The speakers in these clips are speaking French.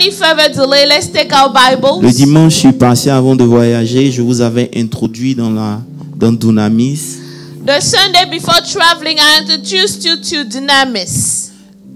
any further delay, let's take our Bibles. Le dimanche, je suis passé avant de voyager. Je vous avais introduit dans Dunamis. The Sunday before traveling, I introduced you to Dunamis.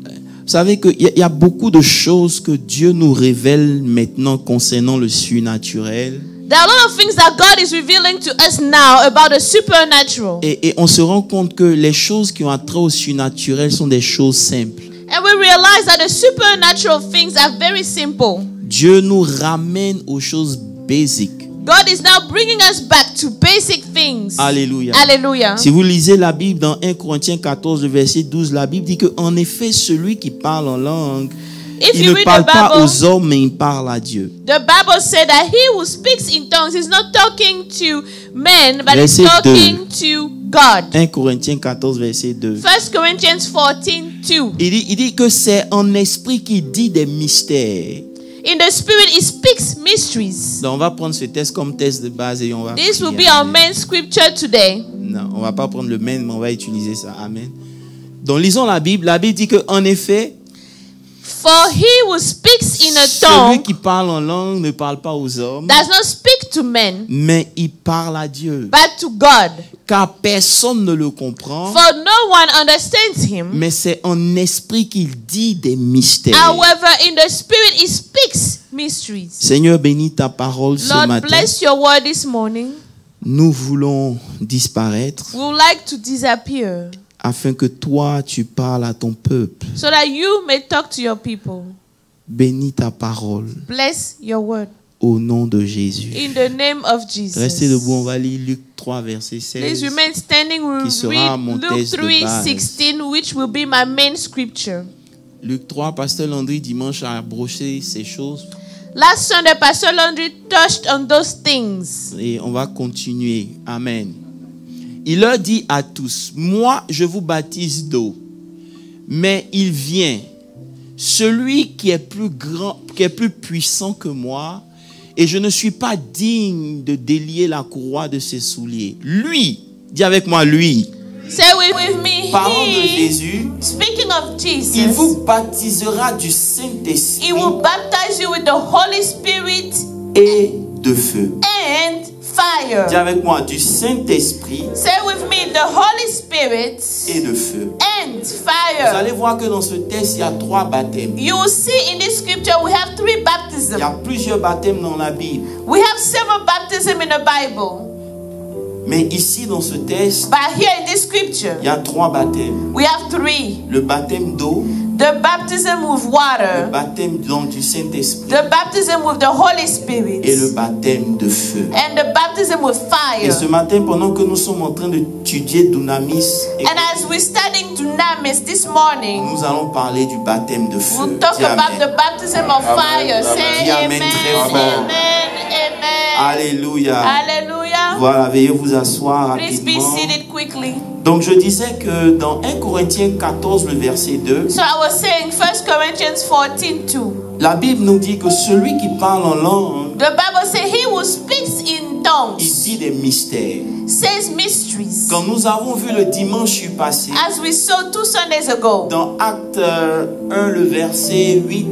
Vous savez qu'il y a beaucoup de choses que Dieu nous révèle maintenant concernant le surnaturel. There are a lot of things that God is revealing to us now about the supernatural. Et on se rend compte que les choses qui ont trait au surnaturel sont des choses simples. And we realize that the supernatural things are very simple. Dieu nous ramène aux choses basiques. God is now bringing us back to basic things. Alléluia. Hallelujah. Si vous lisez la Bible dans 1 Corinthiens 14, verset 12, la Bible dit qu'en effet, celui qui parle en langue, il ne parle pas aux hommes, mais il parle à Dieu. The Bible said that he who speaks in tongues is not talking to men, but Verset he's talking to God. 1 Corinthiens 14, verset 2. 1 Corinthians 14:2. Il dit que c'est en esprit qu'il dit des mystères. In the spirit, he speaks mysteries. Donc on va prendre ce texte comme texte de base et on va This will prier. be our main scripture today. Non, on va pas prendre le même, mais on va utiliser ça. Amen. Donc lisons la Bible. La Bible dit que en effet, For he who speaks in a celui tongue qui parle en langue ne parle pas aux hommes, does not speak to men, mais il parle à Dieu. but to God. Car personne ne le comprend, For no one understands him. mais c'est en esprit qu'il dit des mystères. However, in the spirit, he speaks mysteries. Seigneur, bénis ta parole ce Lord, matin. bless your word this morning. Nous voulons disparaître We would like to disappear afin que toi, tu parles à ton peuple. so that you may talk to your people. Bénis ta parole Bless your word. au nom de Jésus. In the name of Jesus. Restez debout, on va lire Luc 3, verset Please 16. remain standing. We qui will sera read mon Luke texte de base. 3:16, which will be my main scripture. Luc 3, Pasteur Landry, dimanche, a broché ces choses. Last Sunday, Pastor Landry touched on those things. Et on va continuer. Amen. Il leur dit à tous, moi, je vous baptise d'eau, mais il vient, celui qui est plus grand, qui est plus puissant que moi, et je ne suis pas digne de délier la courroie de ses souliers. Lui, dis avec moi, lui. Say with me, Parlant de he, Jésus, speaking of il Jesus, vous baptisera du Saint-Esprit he will baptize you with the Holy Spirit et de feu. and fire. Dis avec moi, du Saint-Esprit Say with me, the Holy Spirit et de feu. and Vous fire. allez voir que dans ce texte, il y a 3 baptêmes. You will see in this scripture we have 3 Il y baptisms. a plusieurs baptêmes dans la Bible. We have several baptisms in the Bible. Mais ici, dans ce texte, But here in this scripture, il y a 3 baptêmes. we have 3. Le baptême d'eau, The baptism with le water, baptême donc du Saint-Esprit the baptism with the Holy Spirit, et le baptême de feu. and the baptism with Et ce fire. matin, pendant que nous sommes en train d'étudier Dunamis, And as we're studying Dunamis this morning, nous allons parler du baptême de feu. we'll talk Dis about amen. the baptism of fire. Say Dis amen, amen très fort. amen, amen. Alléluia. Hallelujah. Voilà, veuillez vous asseoir Please be rapidement. seated quickly. Donc je disais que dans 1 Corinthiens 14, le verset 2, So I was saying 1 Corinthians 14:2. la Bible nous dit que celui qui parle en langue, The Bible says he who speaks in il tongues dit des mystères. says mysteries. Quand nous avons vu le dimanche passé, As we saw 2 Sundays ago, dans Acte 1, le verset 8,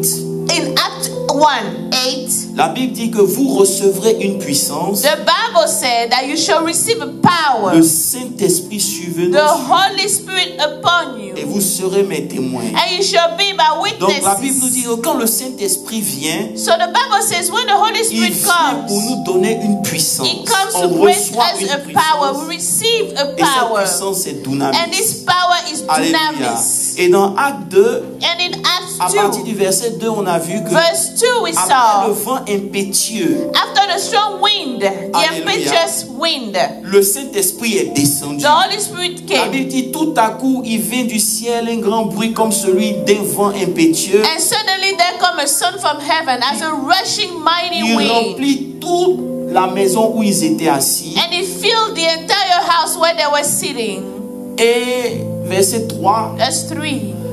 in Act 1:8, la Bible dit que vous recevrez une puissance, the Bible said that you shall receive a power, le Saint-Esprit suivant the Holy Spirit upon you, et vous serez mes témoins. and you shall be my Donc la Bible nous witnesses. dit que quand le Saint-Esprit vient, So the Bible says when the Holy il Spirit vient pour comes, nous donner une puissance. He comes On to grant reçoit us une a power. puissance. We receive a Et cette power, puissance, c'est Dunamis. and this power is Alléluia. Dunamis. Et dans Acte 2, And in à Acts partir 2, du verset 2, on a vu que verse 2, we après le saw vent impétueux, after the strong wind, the Alléluia. impetuous wind, le Saint-Esprit est descendu. the Holy Spirit La came. Bible dit tout à coup, il vient du ciel un grand bruit comme celui d'un vent impétueux. And suddenly there come a sound from heaven as a rushing mighty Il wind. remplit toute la maison où ils étaient assis. And it filled the entire house where they were sitting. Et verset 3, Verse 3.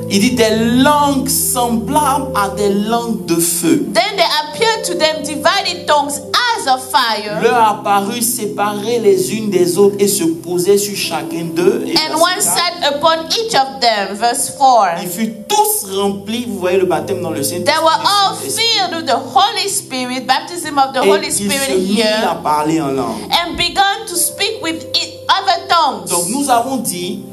il dit des langues semblables à des langues de feu. Then there appeared to them divided tongues as of fire. Leur apparut séparées les unes des autres et se posaient sur chacun d'eux. Et And verset one 4, sat upon each of them. Verse 4. ils furent tous remplis, vous voyez le baptême dans le They Saint-Esprit. were all filled with introduced the Holy Spirit, baptism of the et Holy il se Spirit mit à here, parler en langue. and began to speak with other tongues. Donc nous avons dit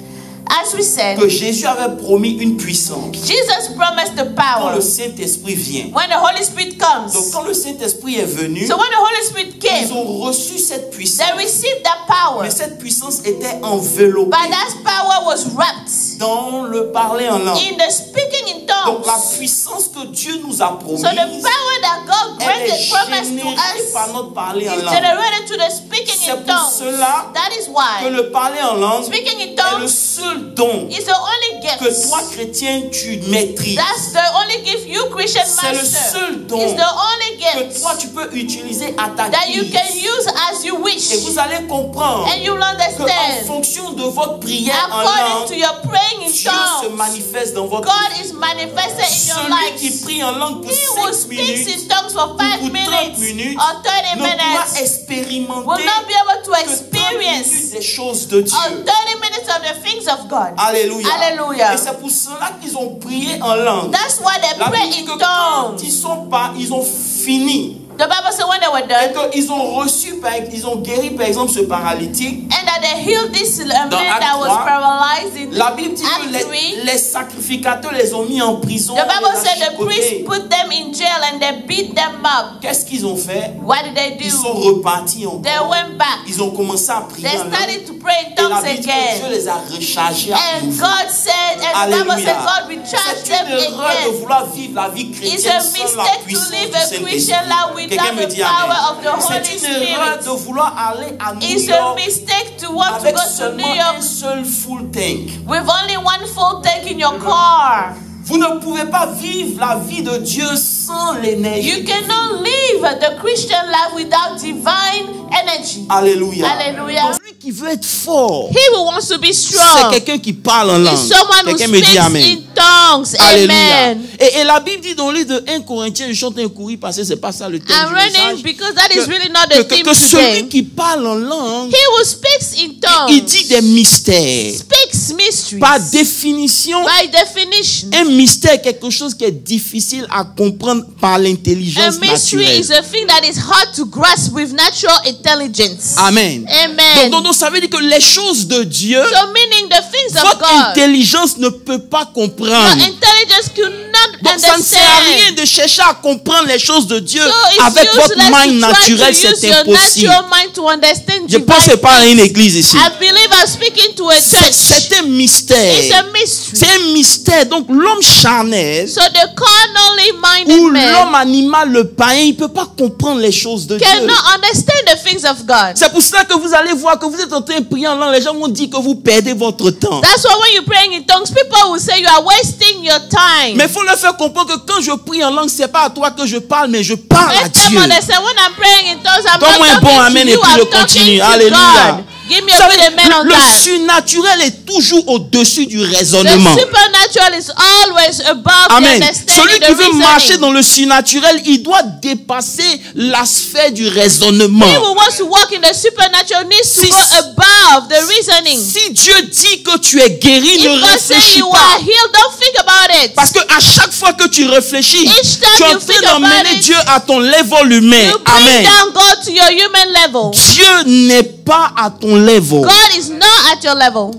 As we said, que Jésus avait promis une puissance Jesus promised the quand power le Saint-Esprit vient. when the Holy Spirit comes. Donc quand le Saint-Esprit est venu, So when the Holy Spirit came, ils ont reçu cette puissance. they received that power. Mais cette puissance était enveloppée But that power was wrapped dans le parler en langue. in the speaking in Donc la tongues. puissance que Dieu nous a promise, So the power that God elle granted, est promised to générée us, par notre parler en is langue. generated to the speaking C'est in pour tongues. cela That is que why le parler en langue speaking in est le tongues seul don is the only gift. que toi chrétien tu maîtrises. That's the only gift you Christian C'est le master. seul don It's the only que gift toi tu peux utiliser à ta that you guise. can use as you wish. Et vous allez comprendre And you'll que en understand, fonction de votre prière en according to langue, your praying in Dieu se tongues, manifeste dans votre God vie. is manifested in your Celui qui life. prie en langue pour He who 5 speaks minutes in tongues for 5 ou 30 minutes minutes or 30 ne pourra minutes expérimenter will not be able to que 30 minutes experience des choses de Dieu. or 30 minutes of the things of God. Alléluia. Hallelujah. Et c'est pour cela qu'ils ont prié en langue. That's why they La pray Bible dit in que quand tongues. ils ont fini The Bible says when they were et done, qu'ils ont reçu, ils ont guéri par exemple ce paralytique. and that they healed this man Dans Acte that was 3, paralyzed in La Bible dit que Acts 3. les sacrificateurs les ont mis en prison. The Bible les said the achicotés. priests put them in jail and they beat them up. Qu'est-ce qu'ils ont fait? What did they Ils sont do? repartis encore. They went back. Ils ont commencé à prier They en langue. started to pray in Et la tongues Bible dit que Dieu again. les a rechargés à And nouveau. God said, and the Bible Alléluia. said, God recharged C'est them une erreur de again. vouloir vivre la vie It's chrétienne a sans la mistake to puissance live du a Saint-Esprit. Christian life Quelqu'un without me the dit power amen. of the Holy C'est une erreur Spirit. de vouloir aller à New It's a York mistake to want to avec go to seulement New un York seul full tank. with only one full tank in your car. Vous ne pouvez pas vivre la vie de Dieu sans l'énergie. You cannot live the Christian life without divine energy. Alléluia. Hallelujah. Celui qui veut être fort, He who wants to be c'est strong quelqu'un qui parle en langue. is someone who Quelqu'un me dit speaks amen. in tongues. Alléluia. Amen. Et la Bible dit dans le livre de 1 Corinthiens, je chante un courrier parce que c'est pas ça le thème I'm du running message. because that is really not the theme Que celui today. qui parle en langue, He who speaks in il dit tongues des mystères. speaks mysteries. Par définition, By definition, un mystère est quelque chose qui est difficile à comprendre par a l'intelligence mystery naturelle. is a thing that is hard to grasp with natural intelligence. Amen. Amen. Donc, ça veut dire que les choses de Dieu, So meaning the things of votre God, intelligence ne peut pas your comprendre. intelligence could not Donc ça ne sert à rien understand. de chercher à comprendre les choses de Dieu So it's avec votre useless mind to try naturel, to use c'est your impossible. natural mind to understand Je pense que divine c'est pas à une things. église ici. I believe I'm speaking to a church. C'est un It's mystère. a mystery. C'est un mystère. Donc l'homme charnel So the carnally minded ou man l'homme animal, le païen, il ne peut pas comprendre les choses de Dieu. cannot understand the things of God. C'est pour cela que vous allez voir que vous êtes en train de prier en langue. Les gens vont dire que vous perdez votre temps. That's why when you're praying in tongues, people will say you are wasting your time. Mais il faut leur faire comprendre que quand je prie en langue, c'est pas à toi que je parle, mais je parle à Let them Dieu. understand when I'm praying in tongues, I'm Donne-moi un not bon talking amen to et you, puis je I'm talking continue. to Alléluia. God. Give me Vous a savez, good amen on le that. surnaturel est toujours au-dessus du The raisonnement. supernatural is always above the Amen. understanding, Celui the qui veut marcher reasoning. dans le surnaturel, il doit dépasser la sphère du raisonnement. He who wants to walk in the supernatural needs to Si- go above the reasoning. Si Dieu dit que tu es guéri, If ne God says réfléchis you pas. are healed, don't think about it. Parce que à chaque fois que tu réfléchis, Each time tu es en you think train about d'emmener it, Dieu à ton level humain. You bring Amen. down God to your human level. Dieu n'est pas à ton level. God is not at your level.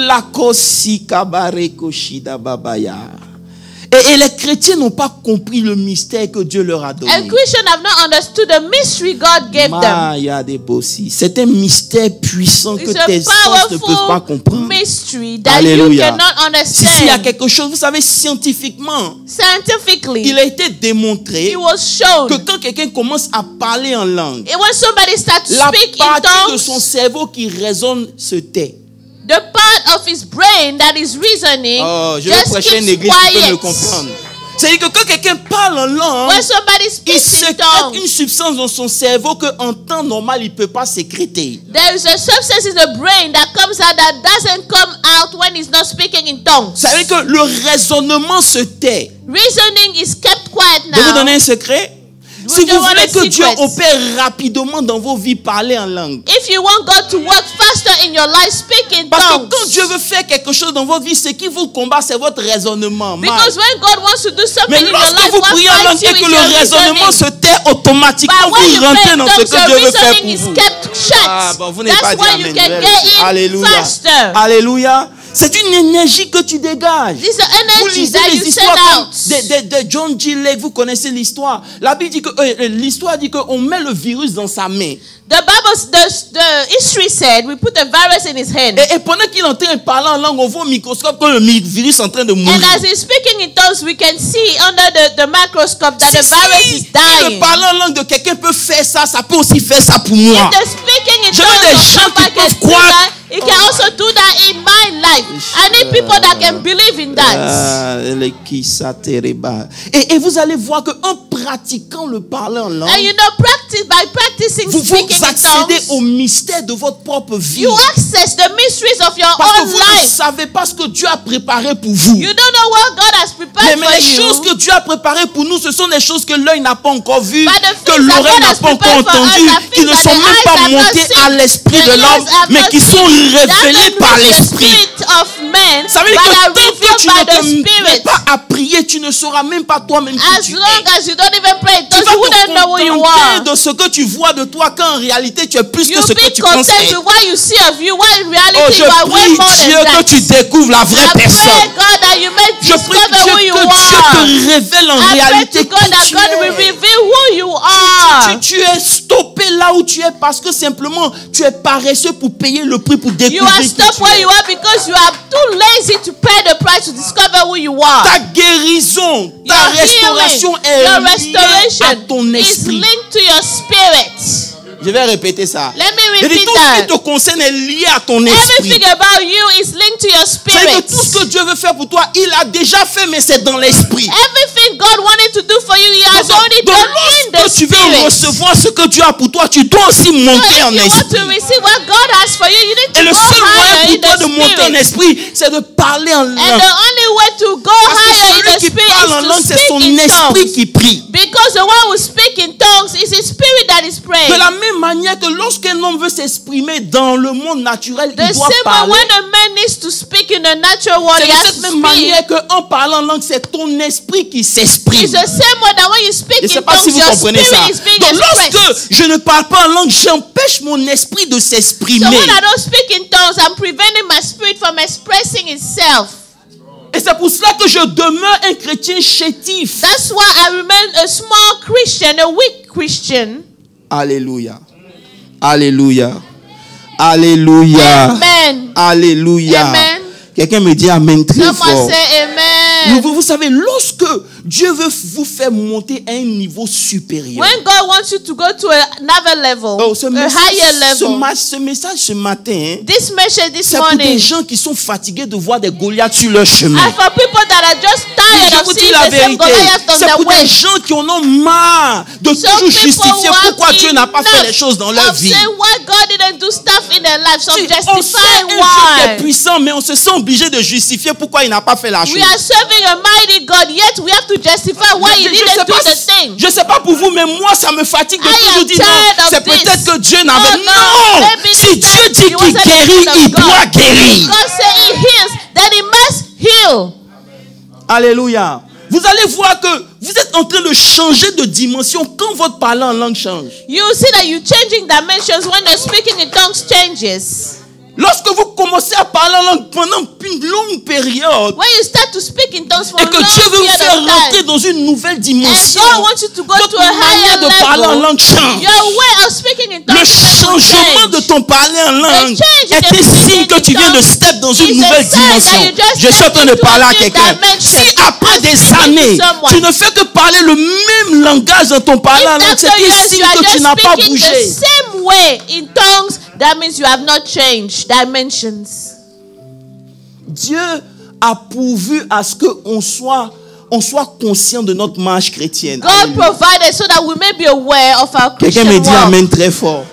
La kosi kabare koshida babaya. Et les chrétiens n'ont pas compris le mystère que Dieu leur a donné. And Christians have not understood the mystery God gave them. Maya de bossi. C'est un mystère puissant que It's a tes sens ne peuvent pas powerful comprendre. mystery that Alléluia. you cannot S'il y a understand. quelque chose, vous savez, scientifiquement, Scientifically, il a été démontré it was shown. que quand quelqu'un commence à parler en langue, And when somebody starts to la speak in partie de son tongues, cerveau qui résonne se tait. the part of his brain that is reasoning Oh, je vais just prêcher une keeps église qui peut me quiet. comprendre. C'est-à-dire que quand quelqu'un parle en langue, When somebody il speaks in sécrète tongues, une substance dans son cerveau qu'en temps normal, il ne peut pas sécréter. there is a substance in the brain that comes out that doesn't come out when he's not speaking in tongues. Ça veut dire que le raisonnement se tait. Reasoning is kept quiet Je vais vous donner now. un secret. Si you vous want voulez a que Dieu secret, opère rapidement dans vos vies, parlez en langue. if you want God to work faster in your life, speak in Parce que tongues. quand Dieu veut faire quelque chose dans votre vie, ce qui vous combat, c'est votre raisonnement. Because when God wants to do something Mais in your lorsque life, vous what priez en langue fights you et que is le your raisonnement reasoning. se tait automatiquement, But when vous you pray rentrez in dans ce tongues, que your Dieu veut faire reasoning pour is vous. kept shut. Ah, bon, vous n'avez pas That's dit why you amen. can get in Alléluia. faster. Alléluia. C'est une énergie que tu dégages. This is the Vous energy lisez that les you histoires send out. de John G. Lake, vous connaissez l'histoire. La Bible dit que l'histoire dit qu'on met le virus dans sa main. The history said we put a virus in his hand. Et pendant qu'il est en train de parler en langue, on voit au microscope que le virus est en train de mourir. And as he's speaking in tongues, we can see under the microscope that the virus is Si dying. le parler en langue de quelqu'un peut faire ça, ça peut aussi faire ça pour moi. If the speaking in Je veux tongues des of gens qui somebody can peuvent do croire. that, it can also do that in my life. I need people that can believe in that. Et vous allez voir qu'en pratiquant le parler en langue, And you know, by practicing vous speaking in accédez au tongues, mystère de votre propre vie. you access the mysteries of your Parce que own vous ne life. savez pas ce que Dieu a préparé pour vous. You don't know what God has prepared Mais for les choses you. que Dieu a préparées pour nous, ce sont des choses que l'œil n'a pas encore vues, But the que things that l'oreille God n'a has pas encore prepared for us entendues, are qui things ne that sont the même eyes pas have not montées seen, à l'esprit the de l'homme, ears have mais not qui sont seen, révélées that par don't reach the l'esprit. spirit of men, Ça veut but dire que are tant que revealed tu by ne the te mets spirit. pas à prier, tu ne sauras même pas toi-même qui As tu es. long as you don't even pray, Tu you vas wouldn't know who te you contenter are. de ce que tu vois de toi, quand en réalité tu es plus que You'll ce que be tu penses content être. with what you see of you, what in Oh, reality je you are way prie more Dieu than que that. tu découvres la vraie I pray, personne. God, that you may Je prie discover who Dieu you que Dieu are. te révèle en I pray réalité to God qui that tu God will es. reveal who you are. Tu es stoppé là où tu es parce que simplement tu es paresseux pour payer le prix pour You découvrir are qui stopped tu where es. you are because you are too lazy to pay the price to discover who you are. Ta guérison, ta Your restauration healing, est your liée à restoration ton is esprit. linked to your spirit. Je vais répéter ça. Let me Et repeat tout ce qui that. te concerne est lié à ton esprit. Everything about you is linked to your C'est que spirit. tout ce que Dieu veut faire pour toi, il a déjà fait, mais c'est dans l'esprit. Everything God wanted to do for you, He has already Donc, done in the lorsque tu veux spirit. recevoir ce que Dieu a pour toi, tu dois aussi So monter if en you want esprit. to receive what God has for you, you need Et to le go seul moyen higher pour in toi the de monter en spirit. esprit, c'est de parler en And langue. the only way to go Parce que higher in celui the qui spirit parle en is langue, to c'est speak son in esprit tongues. qui prie. Because the one who speaks in tongues is His spirit that is praying. De la même manière que lorsqu'un homme veut s'exprimer dans le monde naturel, The il doit same way parler. when a man needs to speak in the natural world, C'est he de has cette to même speak. manière qu'en parlant en langue, c'est ton esprit qui s'exprime. It's the same way that when you speak Je ne sais in pas si tongues, vous your comprenez ça. spirit is being Donc expressed. lorsque je ne parle pas en langue, j'empêche mon esprit de s'exprimer. So when I don't speak in tongues, I'm preventing my spirit from expressing itself. Et c'est pour cela que je demeure un chrétien chétif. That's why I remain a small Christian, a weak Christian. Alléluia. Alléluia. Alléluia. Amen. Alléluia. Amen. Quelqu'un me dit amen très Someone fort. say amen. Vous savez, lorsque Dieu veut vous faire monter à un niveau supérieur. When God wants you to go to another level, Oh, ce a message, higher level, ce message ce matin, this message this c'est pour des morning, gens qui sont fatigués de voir des Goliaths sur leur chemin. and for people that are just Et tired je of vous dis seeing la the same vérité, Goliath on c'est the pour des way. gens qui en ont marre de Some toujours people justifier who pourquoi have Dieu n'a pas fait enough les choses dans leur of vie. saying why God didn't do stuff in their life. Some Si, on sait justify un Dieu qui est why. puissant, mais on se sent obligé de justifier pourquoi il n'a pas fait la chose. We are serving a mighty God, yet we have to justify why He didn't do the thing. Je sais pas pour vous, mais moi ça me fatigue de I toujours am dire tired non. of C'est this. peut-être que Dieu n'avait. Oh, no. Non! Maybe Si this Dieu time dit he qu'il wasn't the guérit, son of il God. doit guérir. God said He heals, then He must heal. Alléluia. Vous allez voir que vous êtes en train de changer de dimension quand votre parler en langue change. You will see that you're changing dimensions when the speaking in tongues changes. Lorsque vous commencez à parler en langue pendant une longue période When you start to speak in tongues for et a que long Dieu veut vous period faire of rentrer time, dans une nouvelle and dimension, God wants you to go votre to a manière higher de parler en level, langue change. your way of speaking in tongues Le changement de ton parler en langue change in est the un signe speaking que tu in viens de tongues step dans is une a nouvelle sign that dimension. you just Je suis en train de stepped parler à into a new quelqu'un. dimension. Si après I'm des speaking to années, someone. tu ne fais que parler le même langage dans ton parler en langue, If c'est after un years signe you are que tu just n'as pas speaking the bougé. same way in tongues, that means you have not changed dimensions. Dieu a pourvu à ce qu'on soit conscient de notre marche chrétienne. God Alléluia. provided so that we may be aware of our Quelqu'un Christian me dit walk. amen très fort.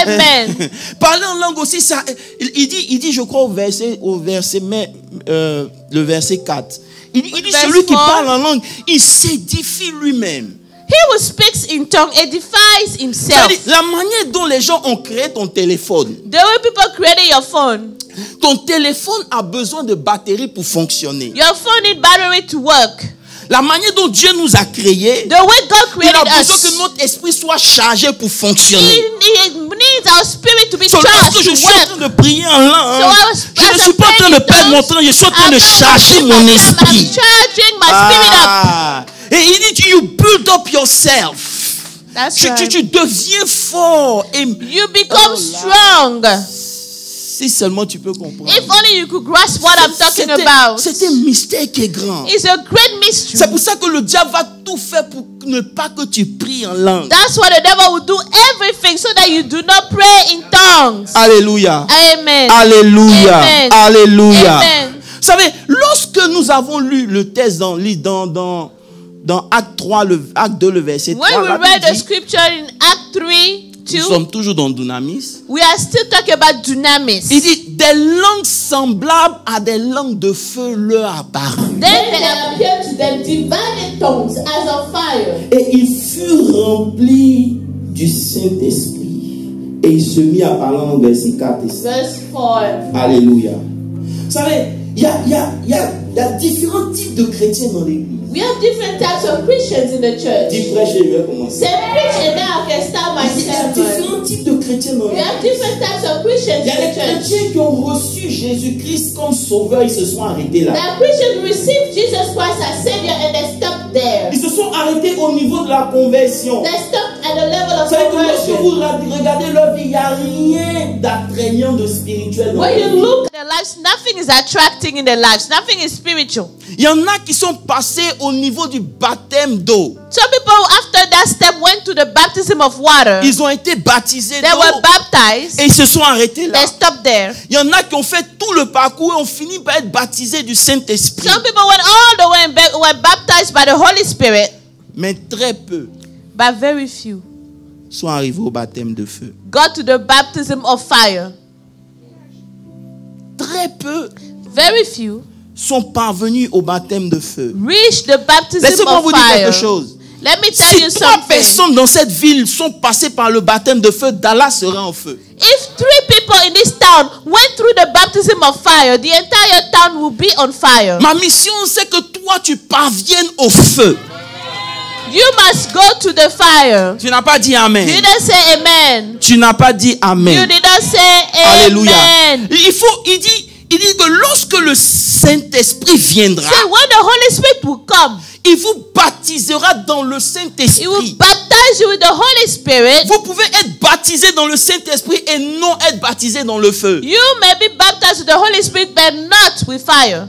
Amen. Parler en langue aussi, ça, il dit, je crois le verset 4. Il dit Verse celui qui 4. parle en langue, il s'édifie lui-même. He who speaks in tongue edifies himself. C'est-à-dire, la manière dont les gens ont créé ton téléphone. The way people created your phone. Ton téléphone a besoin de batterie pour fonctionner. Your phone needs battery to work. La manière dont Dieu nous a créés, The way God il created a besoin us. que notre esprit soit chargé pour fonctionner. He needs our spirit to be So, charged lorsque je to suis en work. train de prier en langue, je ne as suis pas en train de I pray in perdre mon tongues, temps, je suis en train I'm de not charger wasting mon my time, I'm esprit. charging my spirit up. Ah. Et il dit, you build up yourself. That's Tu right. deviens fort. Et You become Oh, strong. si seulement tu peux comprendre. If only you could grasp what I'm talking about. C'est un mystère qui est grand. It's a great mystery. C'est pour ça que le diable va tout faire pour ne pas que tu pries en langue. That's why the devil will do everything so that you do not pray in tongues. Alléluia. Amen. Alléluia. Amen. Alléluia. Amen. Vous savez, lorsque nous avons lu le texte dans Acte 3, Acte 2, le verset 3, When we la read Bible the dit, scripture in Act 3, nous 2, sommes toujours dans Dunamis. we are still talking about dunamis. Il dit, des langues semblables à des langues de feu leur apparent. Then there appeared to them divided tongues as of fire. Et il fut rempli du Saint-Esprit. Et il se mit à parler en verset 4 et 5. Verse 4. Alléluia. Vous savez, il y a différents types de chrétiens dans l'église. We have different types of Christians in the church. Dis prêche et je vais commencer. Say preach and now I can start my Il y a sermon. différents types de chrétiens dans We have l'église. different types of Christians Il y a in des the church. chrétiens qui ont reçu Jésus-Christ comme sauveur, ils se sont arrêtés là. The Christians received Jesus Christ as Savior and they stopped there. Ils se sont arrêtés au niveau de la conversion. They stopped at the level Vous of savez que lorsque conversion. vous regardez leur vie, il n'y a rien d'attrayant de spirituel dans When leur you vie. look at their lives, nothing is attracting in their lives. Nothing is spiritual. Il y en a qui sont passés au niveau du baptême d'eau. Some people after that step went to the baptism of water. Ils ont été baptisés They d'eau were baptized. et ils se sont arrêtés là. They stopped there. Il y en a qui ont fait tout le parcours et ont fini par être baptisés du Saint-Esprit. Some people went all the way and were baptized by the Holy Spirit, Mais très peu but very few sont arrivés au baptême de feu. got to the baptism of fire. Très peu Very few sont parvenus au baptême de feu. reached the baptism Laissez-moi of vous dire fire. quelque chose. Let me tell Si you 3 something. personnes dans cette ville sont passées par le baptême de feu, Dallas sera en feu. If 3 people in this town went through the baptism of fire, the entire town will be on fire. Ma mission, c'est que toi, tu parviennes au feu. You must go to the fire. Tu n'as pas dit Amen. You didn't say amen. Tu n'as pas dit You Amen. didn't say Alléluia. amen. Il dit que lorsque le Saint-Esprit viendra, So when the Holy Spirit will come, il vous baptisera dans le He will Saint-Esprit. baptize you with the Holy Spirit. Vous pouvez être baptisé dans le Saint-Esprit et non être baptisé dans le feu. You may be baptized with the Holy Spirit, but not with fire.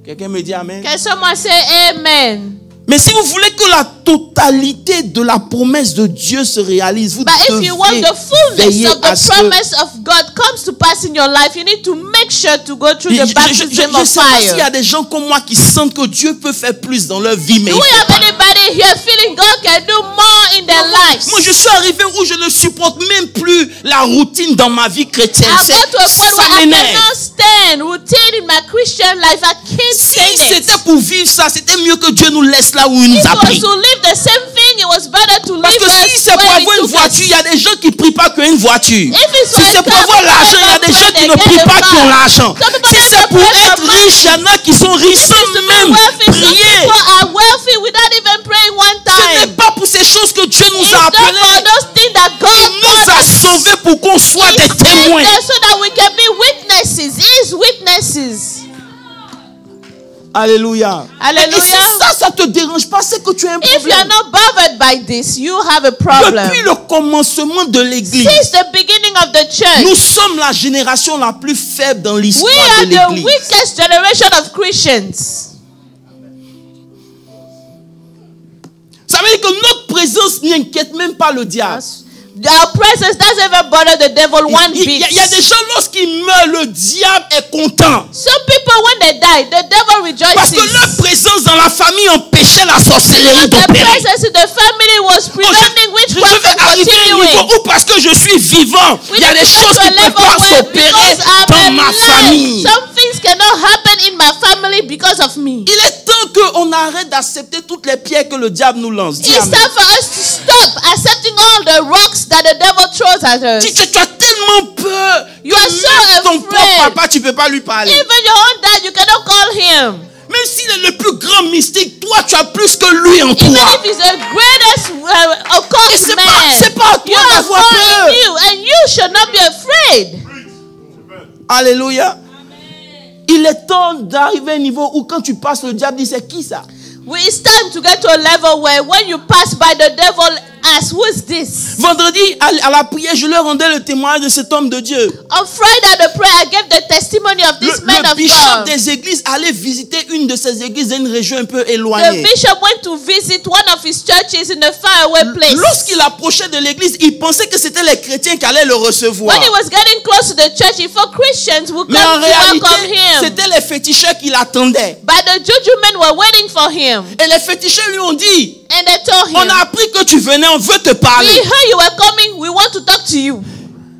Quelqu'un me dit Amen. Can someone say amen? Mais si vous voulez que la totalité de la promesse de Dieu se réalise, vous But if devez you want the fullness veiller of à the ce que... promise of God comes to pass in your life, you need to make sure to go through Je the baptism ne of sais pas s'il y a fire. des gens comme moi qui sentent que Dieu peut faire plus dans leur vie, mais Do we have anybody here feeling God can do more in their lives? moi, je suis arrivé où je ne supporte même plus la routine dans ma vie chrétienne. I got to a point Ça where I m'énerve. cannot stand routine in my Christian life. I can't Si stand it. c'était pour vivre ça, c'était mieux que Dieu nous laisse là où il nous If a it was pris. to live the same thing, it was better to Parce live que si us c'est pour where He avoir une took voiture, us. il y a des gens qui ne prient pas qu'une voiture. If it's Si for c'est a pour car, avoir l'argent, il y a des gens qui ne prient pas qui ont l'argent. Some people Si don't c'est pour pray for être riche, il y en a qui sont riches sans If it's to be même wealthy, some prier. people are wealthy without even praying one Ce n'est time. pas pour ces choses que Dieu nous It's a not for appelés. those things that God Il nous a called us. sauvés pour qu'on soit He des saved témoins. us so that we can be witnesses. His witnesses. Alléluia. Hallelujah. Et si ça te dérange pas, c'est que tu as un If you are problème. not bothered by this, you have a problem. Depuis le commencement de l'église, Since the beginning of the nous church, sommes la génération la plus faible dans we l'histoire are de the l'église. weakest generation of Christians. Ça veut dire que notre présence n'inquiète même pas le diable. Our presence doesn't even bother the devil one Il bit. y a des gens, lorsqu'ils meurent, le diable est content. Some people, when they die, the devil Parce que rejoices. leur présence dans la famille empêchait la sorcellerie The d'opérer. presence in the family was preventing je witchcraft vais from arriver continuing. niveau où parce que je suis vivant, il y a des choses qui ne peuvent pas s'opérer dans ma famille. Some things cannot happen in my family because of me. Il est temps qu'on arrête d'accepter toutes les pierres que le diable nous lance. Dis It's amen. time for us to stop accepting all the rocks that the devil throws at us. Tu as tellement peur. You are so Même ton afraid. propre papa, tu ne peux pas lui parler. Even your own dad, you cannot call him. Même s'il est le plus grand mystique, toi, tu as plus que lui en toi. Even if he's the greatest Et occult c'est man, pas à toi you are d'avoir more peur. in you, and you should not be afraid. Alléluia. Il est temps d'arriver à un niveau où quand tu passes, le diable dit, c'est qui ça? It's time to get to a level where when you pass by, the devil asks, who is this? Vendredi, à la prière, je leur rendais le témoignage de cet homme de Dieu. On Friday at the prayer, I gave the testimony of this man Le of bishop God. des églises allait visiter une de ces églises dans une région un peu The éloignée. bishop went to visit one of his churches in a faraway place. Lorsqu'il approchait de l'église, il pensait que c'était les chrétiens qui allaient le recevoir. When he was getting close to the church, he thought Christians would Mais en come to welcome réalité, him. c'était les féticheurs qui l'attendaient. But the juju men were waiting for him. Et les féticheurs lui ont dit, And they told him, on a appris que tu venais, on veut te we parler. heard you were coming, we want to talk to you.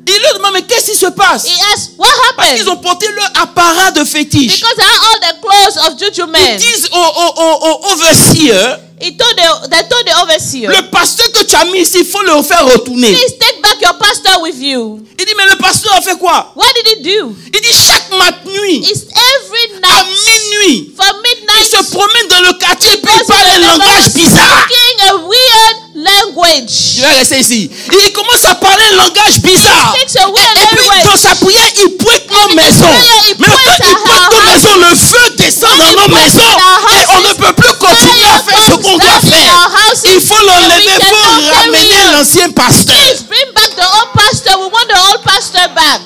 Il leur demande, mais qu'est-ce qui se passe? He asked, what Parce qu'ils happened? ont porté leur apparat de fétiche. Because they had all the clothes of juju Ils men. disent au overseer, They told the overseer, le pasteur que tu as mis ici, il faut le faire retourner. please take back your pastor with you. Il dit, mais le pasteur a fait quoi? What did he do? Il dit, chaque nuit, It's every à night, minuit, from il midnight, se promène dans le quartier, puis il goes parle to un the langage neighborhood bizarre. speaking a weird language. Je vais rester ici. Il commence à parler un langage bizarre. He speaks a weird Et puis language. dans sa prière, il pointe nos maisons. prayer, he Mais quand points il at pointe nos our maisons, le feu descend When dans he nos points maisons. at our Et on houses, ne peut plus continuer à faire ce fire qu'on doit comes down in faire. our houses, Il faut and l'enlever, we il faut cannot carry ramener on. l'ancien pasteur. Please bring back the old pastor. We want the old pastor back.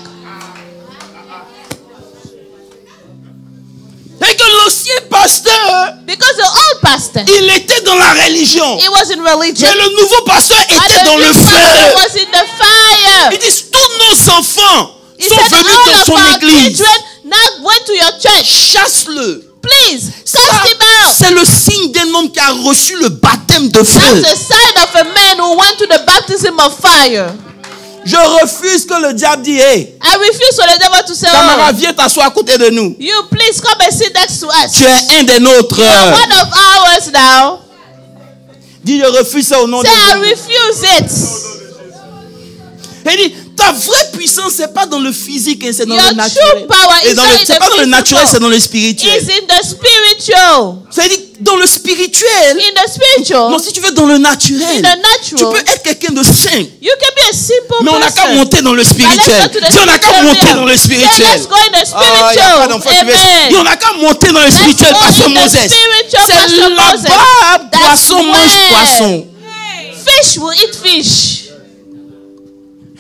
Et que l'ancien pasteur, Because the old pastor, il était dans la religion. he was in religion. Mais le nouveau pasteur And était the dans le new pastor feu. was in the fire. Ils disent, tous nos enfants He sont said, venus all dans of son our église. children now went to your church. Chasse-le. Please, Ça, cast him out. c'est le signe d'un homme qui a reçu le baptême de feu. That's the sign of a man who went to the baptism of fire. Je refuse que le diable dise, hey, I refuse for the devil to say, camarade, oh, viens t'asseoir à côté de nous. you please come and sit next to us. Tu es un des nôtres. You're one of ours now. Dis, je refuse ça au nom de Say, I Jésus. refuse it. Il dit, ta vraie puissance, c'est pas dans le physique, hein, c'est dans Your le naturel. true power Et is dans not le- in c'est the pas dans le naturel, c'est physical. dans le spirituel. It's in the spiritual. C'est-à-dire, dans le spirituel, In the spiritual, non, si tu veux dans le naturel, in the tu natural, peux être quelqu'un de simple. you can be a simple Mais on n'a qu'à person. monter dans le But let's spirituel. go to the Dis, on n'a qu'à spiritual monter realm. dans le Then spirituel. let's go in the Ah, y a pas spiritual. d'enfant qui veut- Amen. Dis, on n'a qu'à monter dans le spirituel, go Pasteur in the Moses. spiritual, C'est Pastor Moses. là-bas, That's poisson mange where poisson. Fish will eat fish.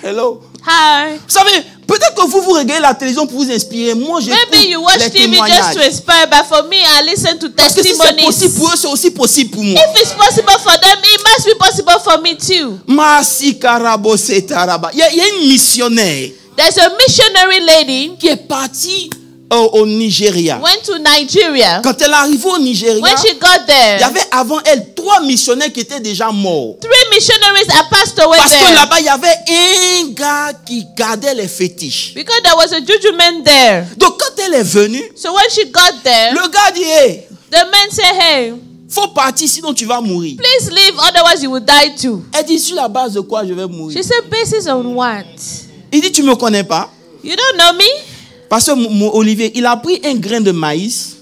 Hello. Hi. Vous savez, peut-être que vous regardez la télévision pour vous inspirer. Moi, Maybe j'écoute you watch les TV just témoignages. to inspire, but for me, I listen to Parce que si c'est testimonies. possible pour eux, c'est aussi possible pour moi. If it's possible for them, it must be possible for me too. Masi karabo setaraba. Il y a une missionnaire There's a missionary lady qui est partie au Nigeria. went to Nigeria. Quand elle est arrivée au Nigeria, When she got il y there, avait avant elle 3 missionnaires qui étaient déjà morts. 3 missionaries had passed away Parce que there. là-bas, il y avait un gars qui gardait les fétiches. Because there was a juju man there. Donc, quand elle est venue, So when she got there, le gars dit, hey, the man said, hey, faut partir, sinon tu vas mourir. please leave, otherwise you will die too. Elle dit, sur la base de quoi je vais mourir? She said, basis on what? Il dit, tu me connais pas? You don't know me? Parce que Olivier, il a pris un grain de maïs,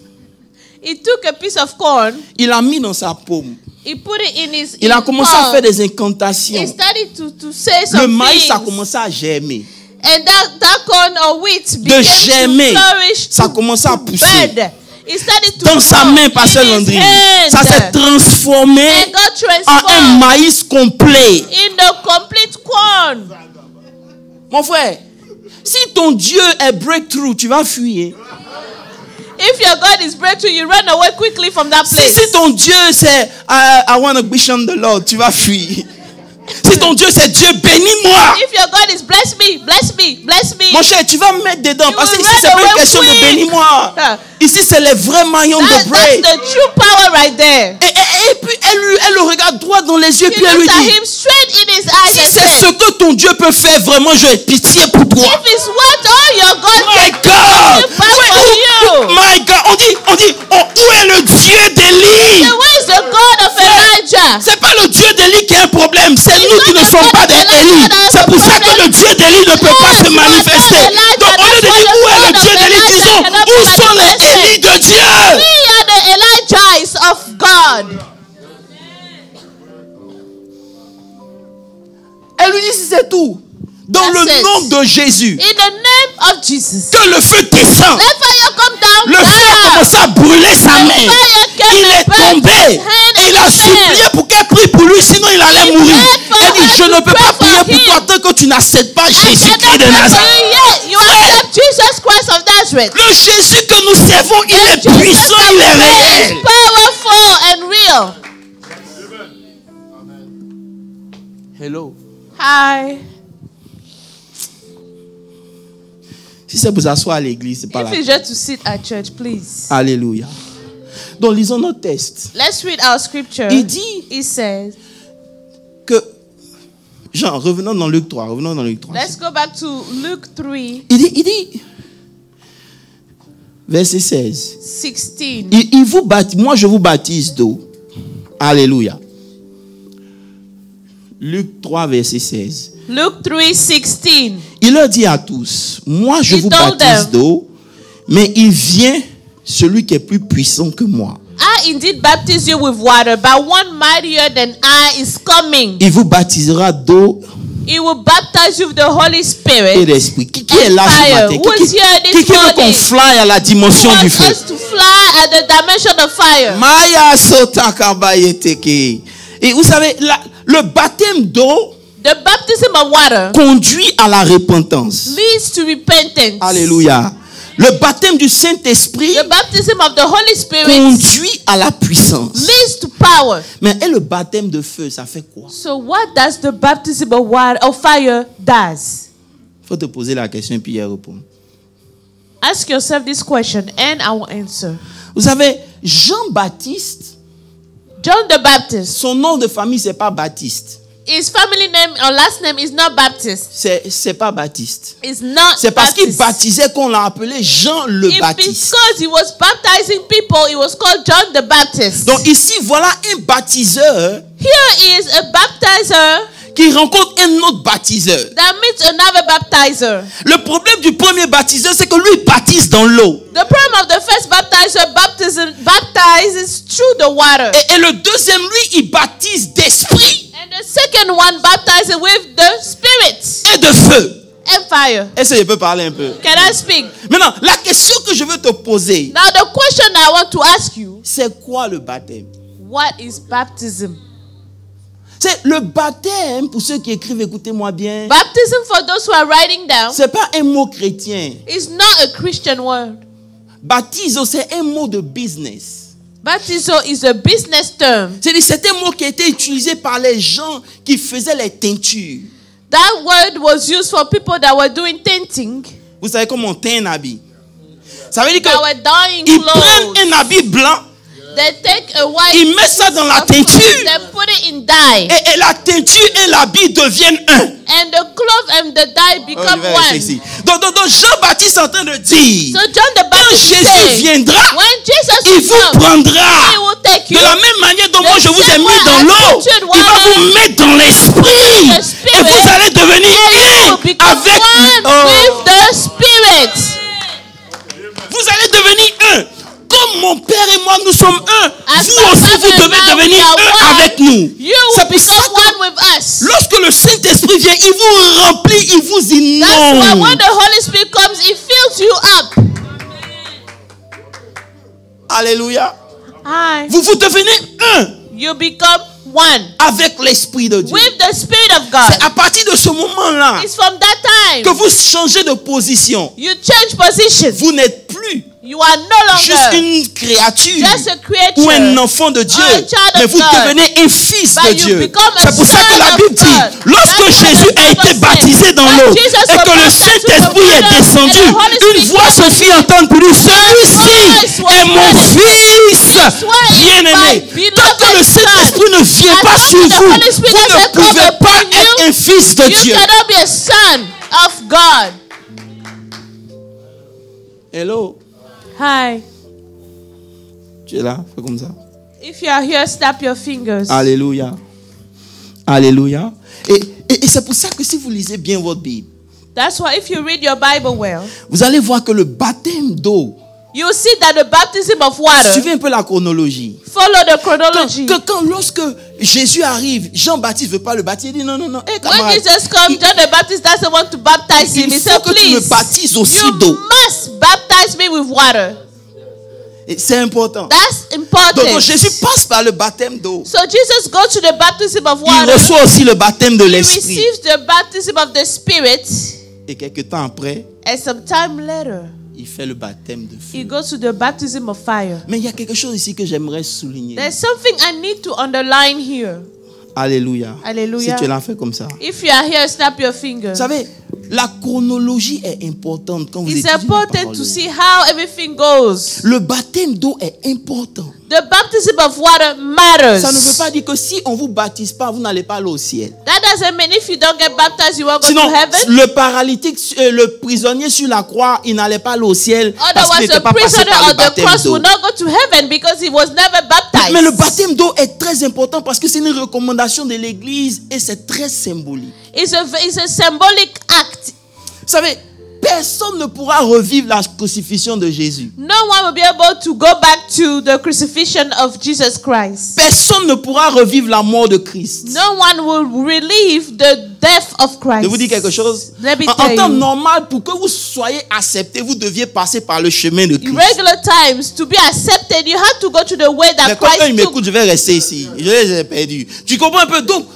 He took a piece of corn, il l'a mis dans sa paume. he put it in his Il a in commencé à palm. faire des incantations. He started to say Le some maïs a things. commencé à germer. And that corn or wheat De began germer, to flourish, ça a to commencé à pousser. bud. It started to Dans sa grow main, Pasteur in his Landry, hand. ça s'est transformé And got en un transformed maïs complet. in the complete corn. Mon frère, si ton Dieu est breakthrough, tu vas fuir. If your God is breakthrough, you run away quickly from that place. Si ton Dieu c'est I want to vision the Lord, tu vas fuir. Si ton Dieu c'est Dieu, bénis-moi. If your God is bless me, bless me, bless me. Mon cher, tu vas me mettre dedans. You Parce que will ici, c'est run pas une away question de quick. bénis-moi. Ici, c'est les vrais maillons de That's break. the true power right there. Et puis, elle lui elle le regarde droit dans les yeux, She puis elle lui looks at dit, him straight in his eyes si and c'est ce says, que ton Dieu peut faire, vraiment, j'ai pitié pour toi. if it's what all your God My can God! do, back for you. My God! On dit, oh, où est le Dieu d'Élie? So where is the God of Elijah? C'est pas le Dieu d'Élie qui a un problème, c'est nous qui ne sommes pas des Élie. C'est pour ça que le Dieu d'Élie ne peut pas se manifester. Donc au lieu de dire où est le Dieu d'Élie, disons où sont les Élie de Dieu? We are the Elijahs of God. Elle lui dit si c'est tout. Dans That's le it. nom de Jésus, In the name of Jesus. que le feu descend. Let fire come down. Le feu a commencé à brûler sa The main. fire came Il and est burned tombé. his hand Et il a and his supplié hand. pour qu'elle prie pour lui, sinon il allait He mourir. prayed for Elle dit, her je to ne peux pray pas for prier pour toi him. tant que tu n'acceptes pas I cannot Jésus-Christ de pray for Nazareth. you yet. You accept Jesus Christ of Nazareth. Le Jésus que nous servons, il est Jesus puissant, that il we est serve réel. is powerful and real. Hello. Hi. Si c'est pour s'asseoir à l'église, c'est pas If là. it's just to sit at church, please. Alléluia. Donc lisons notre texte. Let's read our scripture. Il dit It says, que Jean, revenons dans Luc 3. let's go back to Luke 3, Il dit, verset 16. 16. Il vous baptise, moi je vous baptise d'eau. Alléluia. Luc 3, verset 16. Luke 3, 16. Il leur dit à tous, moi je He vous told baptise them. d'eau, mais il vient celui qui est plus puissant que moi. I indeed baptize you with water, but one mightier than I is coming. Il vous baptisera d'eau He will baptize you with the Holy et Spirit. d'esprit. Qui est là ce Fire. matin? Who is here this Qui veut qu'on morning? fly à la dimension Who du wants feu? us to fly at the dimension of fire? Maya sota kabayeteke. Et vous savez, le baptême d'eau The baptism of water conduit à la repentance. leads to repentance. Alléluia. Le baptême du Saint-Esprit The baptism of the Holy Spirit conduit à la puissance. leads to power. Mais et le baptême de feu, ça fait quoi? So what does the baptism of water of fire does? Il faut te poser la question et puis y répondre. Ask yourself this question and I will answer. Vous savez, Jean-Baptiste, John the Baptist, son nom de famille, c'est pas Baptiste. his family name or last name is not Baptist. C'est pas Baptiste. It's not C'est parce qu'il Baptist. baptisait qu'on l'a appelé Jean le It's Baptiste. because he was baptizing people, it was called John the Baptist. Donc ici, voilà un baptiseur Here is a baptizer qui rencontre un autre baptiseur. that meets another baptizer. Le problème du premier baptiseur, c'est que lui, il baptise dans l'eau. The problem of the first baptizer baptizes through the water. Et le deuxième, lui, il baptise d'esprit And the second one baptizes with the Spirit et de feu. and fire. Est-ce que je peux parler un peu? Can I speak? Maintenant, la question que je veux te poser, Now the question I want to ask you, c'est quoi le baptême? what is baptism? C'est le baptême, pour ceux qui écrivent, écoutez-moi bien, Baptism, for those who are writing down, c'est pas un mot chrétien. is not a Christian word. Baptiso, c'est un mot de business. Baptizo is a business term. C'est-à-dire, c'est un mot qui a été utilisé par les gens qui faisaient les teintures. That word was used for people that were doing tinting, Vous savez comment on teint un habit? Ça veut dire that were dyeing qu'ils clothes. prennent un habit blanc, They take a white ils mettent ça dans la of cloth, teinture, they put it in dye, et la teinture et l'habit deviennent un. and the cloth and the dye become one. Donc Jean-Baptiste est en train de dire, So John the quand Baptist Jésus said, viendra, when Jesus il will vous come, prendra. he will take you. De la même manière dont The moi je vous ai same mis way dans I l'eau, put you in il va water, vous mettre dans l'esprit. the spirit, Et vous allez devenir You un become avec one with the Spirit. Vous allez devenir un. Comme mon père et moi nous sommes un, As vous my aussi father vous and devez I, devenir we are un one. avec nous. You C'est will pour ça become que one with us. lorsque le Saint-Esprit vient, il vous remplit, il vous That's why inonde. when the Holy Spirit comes, it fills you up. Alléluia. Hi. Vous devenez un You become one avec l'Esprit de Dieu. with the Spirit of God. C'est à partir de ce moment-là It's from that que time vous changez de position. you change position. Vous n'êtes plus You are no juste longer une créature just a creature, ou un enfant de Dieu, or a child of mais vous God. devenez un fils But de you Dieu. become a C'est pour ça que son la of Bible dit, God. lorsque That's why Jésus the a été Bible baptisé said, dans when l'eau Jesus et was que le baptized with the Saint-Esprit est water, descendu, and the Holy une Spirit voix se fit entendre pour lui, celui-ci voice was est mon heard. fils This one is bien-aimé. my beloved Tant que le Saint-Esprit ne vient pas sur vous, vous ne pouvez pas être un fils de You Dieu. cannot be a son of God. Hello, Hi. tu es là, fais comme ça. If you are here, snap your fingers. Alléluia. Alléluia. Et c'est pour ça que si vous lisez bien votre Bible, That's why if you read your Bible well, vous allez voir que le baptême d'eau, you see that the baptism of water, suivez un peu la chronologie. follow the chronology. Lorsque Jésus arrive, Jean-Baptiste ne veut pas le baptiser. Il dit non, non, non. Hey, When camarade, Jesus comes, John the Baptist doesn't want to baptize him. He il said, faut que tu me please, baptises aussi you d'eau. must baptize me with water. Et c'est important. That's important. Donc Jésus passe par le baptême d'eau. So Jesus goes to the baptism of Il water. reçoit aussi le baptême de He l'Esprit. receives the baptism of the Spirit. Et quelques temps après, And some time later, il fait le baptême de he feu. goes to the baptism of fire. Mais il y a quelque chose ici que j'aimerais souligner. There's something I need to underline here. Alléluia. Alléluia. Si tu l'as fait comme ça. If you are here, snap your fingers. Vous savez, la chronologie est importante quand vous It's étudiez la important parole to de see Dieu. how everything goes. Le baptême d'eau est important. The baptism of water matters. Ça ne veut pas dire que si on ne vous baptise pas, vous n'allez pas aller au ciel. That doesn't mean if you don't get baptized, you won't go Sinon, to heaven. le paralytique, le prisonnier sur la croix, il n'allait pas aller au ciel parce qu'il Otherwise, n'était the pas passé prisoner par on le the baptême cross d'eau. will not go to heaven because he was never baptized. Mais le baptême d'eau est très important parce que c'est une recommandation de l'Église et c'est très symbolique. It's a symbolic act. Vous savez, personne ne pourra revivre la crucifixion de Jésus. No one will be able to go back to the crucifixion of Jesus Christ. Personne ne pourra revivre la mort de Christ. No one will relieve the death of Christ. Je vous dis quelque chose. Let me En tell temps you. normal, pour que vous soyez accepté, vous deviez passer par le chemin de In Christ. regular times, to be accepted, you have to go to the way Mais that quand il Christ took. m'écoute, je vais rester ici. Je les ai perdus. Tu comprends un peu? Donc,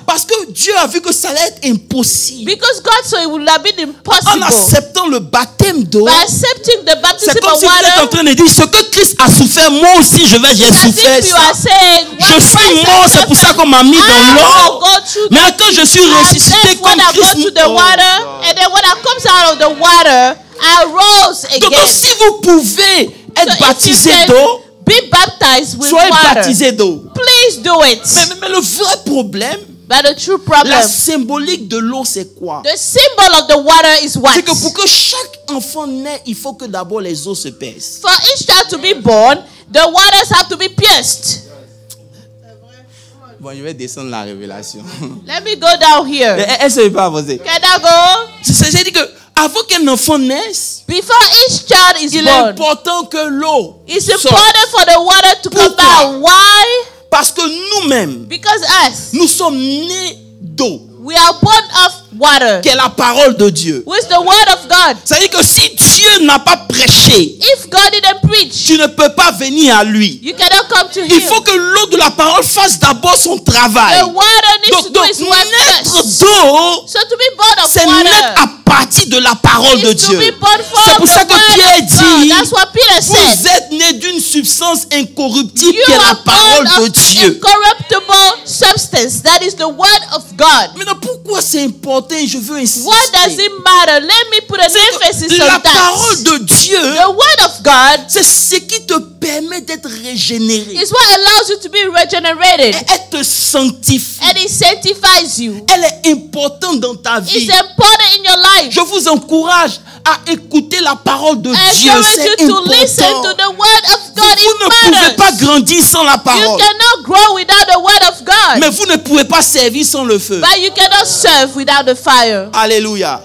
parce que Dieu a vu que ça allait être impossible. Because God saw it would have been En impossible. acceptant le baptême d'eau, By accepting the baptism c'est comme of si vous êtes en water, train de dire ce que Christ a souffert, moi aussi j'ai as souffert if you ça. are saying, Je suis mort, c'est pour ça qu'on m'a mis dans l'eau. Mais quand je suis ressuscité when comme I go Christ, to the water, and then when I comes out of the water, I rose donc again. si vous pouvez être So if you baptisé can d'eau, be baptized with soyez water, baptisé d'eau. please do it. Mais le vrai problème, But the true la problem, symbolique de l'eau, c'est quoi? the symbol of the water is what? C'est que pour que chaque enfant naisse, il faut que d'abord les eaux se pèsent. For each child to be born, the waters have to be pierced. Bon, je vais descendre la révélation. Let me go down here. Elle ne se pas avancer. Can I go? C'est-à-dire que avant qu'un enfant naisse, Before each child is il est born, important que l'eau it's sorte. important for the water to come Pourquoi? out. Why? Parce que nous-mêmes, Because us, nous sommes nés d'eau, we are born of water, qui est la parole de Dieu. with the word of God. C'est-à-dire que si Dieu n'a pas prêché, If God didn't preach, tu ne peux pas venir à lui. you cannot come to Il Him. faut que l'eau de la parole fasse d'abord son travail. The water needs to Donc do its work naître first. d'eau, So to be born of c'est naître water à partir de la parole de is to Dieu. be born from C'est pour the ça que word Pierre of God. dit, That's what Peter said. vous êtes nés d'une substance incorruptible You qui est la are parole born de of Dieu. incorruptible substance. That is the word of God. Maintenant, pourquoi c'est important? Je veux insister. What does it matter? Let me put an emphasis La on that. parole de Dieu, The word of God c'est ce qui te permet d'être régénéré. is what allows you to be regenerated, Elle te sanctifie. and it sanctifies you. Elle est importante dans ta vie. It's important in your life. Je vous encourage à écouter la parole de I Dieu. encourage C'est you to listen to important. the word of Vous God. ne It pouvez matters. pas grandir sans la You parole. cannot grow without the word of God, Mais vous ne pouvez pas servir sans le feu. but you cannot serve without the fire. Alléluia.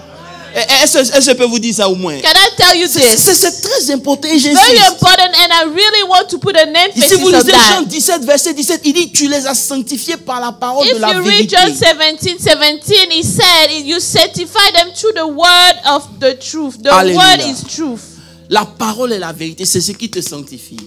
Est-ce que je peux vous dire ça au moins? Can I tell you this? C'est très important et Very j'insiste. important, and I really want to put an Si emphasis vous on lisez Jean that. 17, verset 17, il dit tu les as sanctifiés par la parole If de la you read vérité. John 17:17, he said, "You sanctify them through the word of the truth. The Hallelujah. word is truth." La parole est la vérité, c'est ce qui te sanctifie.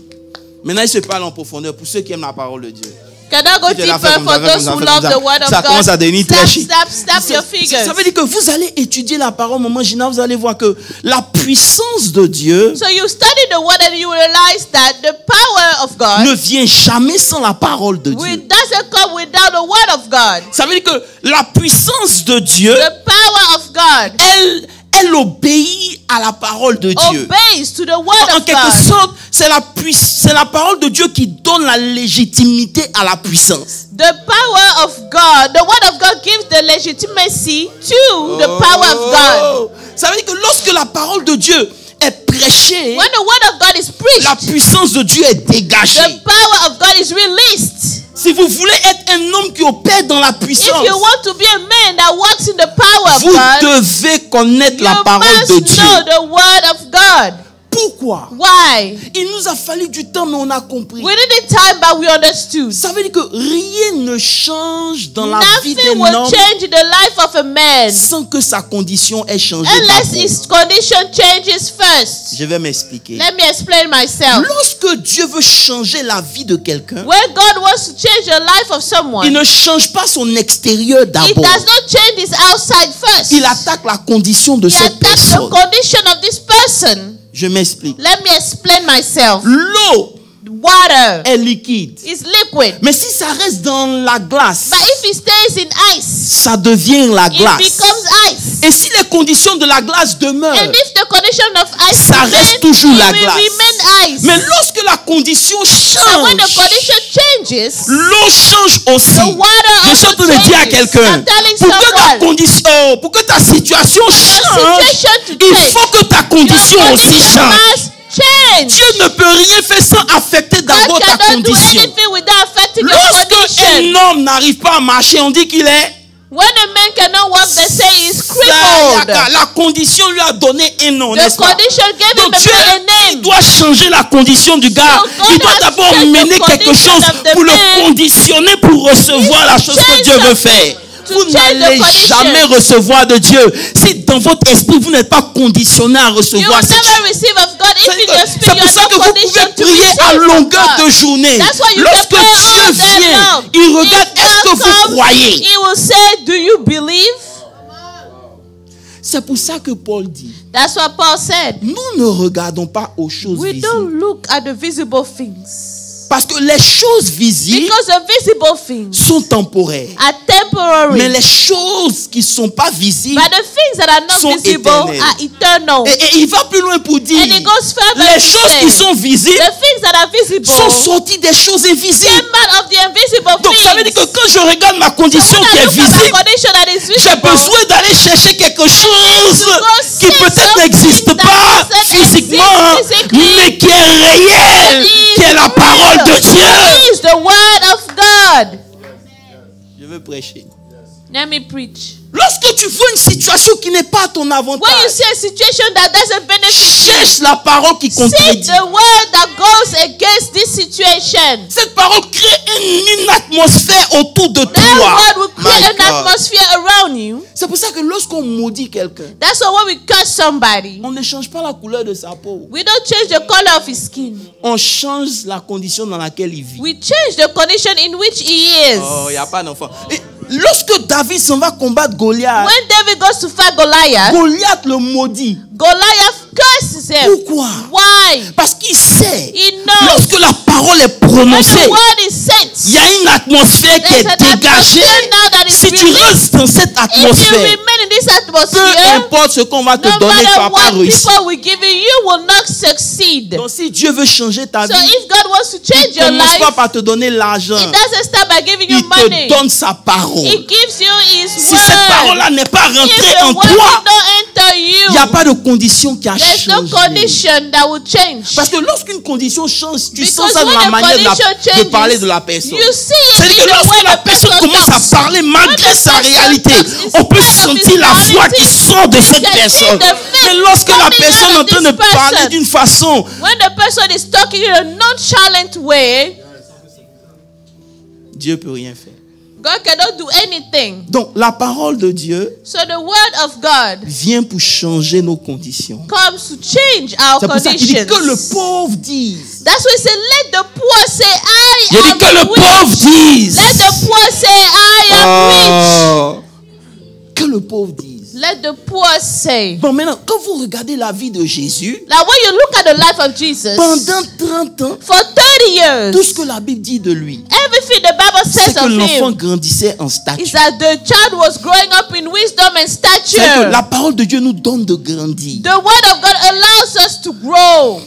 Maintenant, il se parle en profondeur pour ceux qui aiment la parole de Dieu. Can I go Si tu l'as deeper fait comme for ça, those who comme love ça, the word of ça commence à God? devenir très chic. Snap your fingers. Ça veut dire que vous allez étudier la parole, maman Gina, vous allez voir que la puissance de Dieu So you study the word and you realize that the power of God ne vient jamais sans la parole de Dieu. doesn't come without the word of God. Ça veut dire que la puissance de Dieu, The power of God, elle obéit à la parole de Dieu. obeys to the word En of quelque God. sorte, c'est la parole de Dieu qui donne la légitimité à la puissance. The power of God, the word of God gives the legitimacy to the power of God. Oh. Ça veut dire que lorsque la parole de Dieu est prêchée, When the word of God is la preached, puissance de Dieu est dégagée. the power of God is released. Si vous voulez être un homme qui opère dans la If puissance, you want to be a man that walks in the power of vous God, devez connaître la you parole de must Dieu. know the word of God. Pourquoi? Why? Il nous a fallu du temps, mais on a compris. We needed time, but we understood. Ça veut dire que rien ne change dans la vie Nothing d'un will homme change the life of a man sans que sa condition ait changé unless d'abord. his condition changes first. Je vais m'expliquer. Let me explain myself. Lorsque Dieu veut changer la vie de quelqu'un, When God wants to change the life of il someone, ne change pas son extérieur He d'abord. does not change his outside first. Il attaque la condition de He cette attacks the personne. condition of this person. Je m'explique. Let me explain myself. L'eau Water est liquide. is liquid, Mais si ça reste dans la glace, but if it stays in ice, ça devient la it glace. becomes ice. Et si les conditions de la glace demeurent, And if the condition of ice ça reste toujours la it will glace. remain ice. Mais lorsque la condition And when the change, condition changes, l'eau change aussi. the water Je suis en also train de dire à changes. quelqu'un, I'm telling pour que ta someone, condition, pour que ta situation change, situation to il change, faut que ta your condition aussi condition change. must change. Dieu ne peut rien faire sans affecter d'abord God ta cannot do condition. anything without affecting your Lorsque condition. un homme n'arrive pas à marcher, on dit qu'il est When a man cannot walk, they say he's Sayaka. crippled. La condition lui a donné un nom, The n'est-ce pas? condition gave him Donc Dieu, a il name. doit changer la condition du gars. So God Il doit has d'abord changed the mener quelque condition chose of the pour le man. conditionner pour recevoir la chose que changed Dieu veut the- faire. to Vous change n'allez the condition. jamais recevoir de Dieu si dans votre esprit vous n'êtes pas conditionné à You recevoir will cette never chose. receive of God if in your C'est spirit you pour ça are que not vous pouvez conditioned to prier à receive from longueur God. de journée. That's why you Lorsque can pray Dieu all day vient, long. il regarde, If est-ce que God vous comes, croyez? He will say, do you believe? C'est pour ça que Paul dit, That's what Paul said. nous ne regardons pas aux choses We visibles. don't look at the visible things. Parce que les choses visibles Because the visible things sont temporaires. are temporary. Mais les choses qui ne sont pas visibles, But the things that are not sont visible éternelles. are eternal. et il va plus loin pour dire, And it goes further les to choses say, qui sont visibles the things that are visible sont sorties des choses invisibles. came out of the invisible Donc ça veut dire que things. quand je regarde ma condition When qui I est look at my visible, condition that is j'ai visible, besoin d'aller chercher quelque chose qui seek peut-être something n'existe that pas doesn't physiquement, exist physically, mais qui est réel, qui est la parole de Dieu. is the word of God. Je veux prêcher. Let me preach. Lorsque tu vois une situation qui n'est pas à ton When you avantage, see a situation that doesn't benefit you, cherche la parole qui seek contredit. the word that goes against this situation. Cette parole crée une atmosphère autour de That toi. word will My create an God. atmosphere around you. C'est pour ça que lorsqu'on maudit quelqu'un, That's why when we curse somebody, on ne change pas la couleur de sa peau. we don't change the color of his skin. On change la condition dans laquelle il vit. We change the condition in which he is. Oh, il n'y a pas d'enfant. Et lorsque David s'en va combattre Goliath, When David goes to fight Goliath, Goliath le maudit. Goliath curses him. Pourquoi? Why? Parce qu'il sait, He knows lorsque la parole est when prononcée, the word is sent, il y a une atmosphère qui there's est an dégagée. atmosphere now that is Si tu released. restes dans cette If you atmosphère, remain in this peu atmosphere, importe ce qu'on va te no donner, tu matter vas pas what réussir. people will give you, you will not succeed. Donc si Dieu veut changer ta So vie, if God wants to il change ne your commence pas life, par te donner l'argent. He doesn't start by giving you Il money. te donne sa parole. He gives you His Si word. cette parole-là n'est pas If rentrée the en word toi, did not enter il n'y a you, pas de condition qui a there's no changé. condition that will change. Parce que lorsqu'une condition change, tu Because sens ça dans when la a manière condition de changes, parler de la personne. you see it C'est-à-dire in que the lorsque way la the personne person commence à talks. parler malgré When the sa person réalité, talks, on peut in spite of sentir his la voix reality, qui sort de cette can see personne. the faith Mais lorsque la coming personne est out en of train de this parler person. d'une façon, When the person is talking in a nonchalant way, Dieu peut rien faire. God cannot do anything. Donc la parole de Dieu So the word of God vient pour changer nos conditions. comes to change our C'est pour ça qu'il dit conditions. que le pauvre dise. That's why he said, let the poor say, Il I dit que le am pauvre rich. dise. Let the poor say, I am rich. Oh. Que le pauvre dise. Let Let the poor say. Bon, maintenant, quand vous regardez la vie de Jésus, Now when you look at the life of Jesus, pendant 30 ans, for 30 years, tout ce que la Bible dit de lui, everything the Bible c'est says que of l'enfant him grandissait en is stature. that the child was growing up in wisdom and C'est que stature. la parole de Dieu nous donne de grandir. The word of God allows us to grow.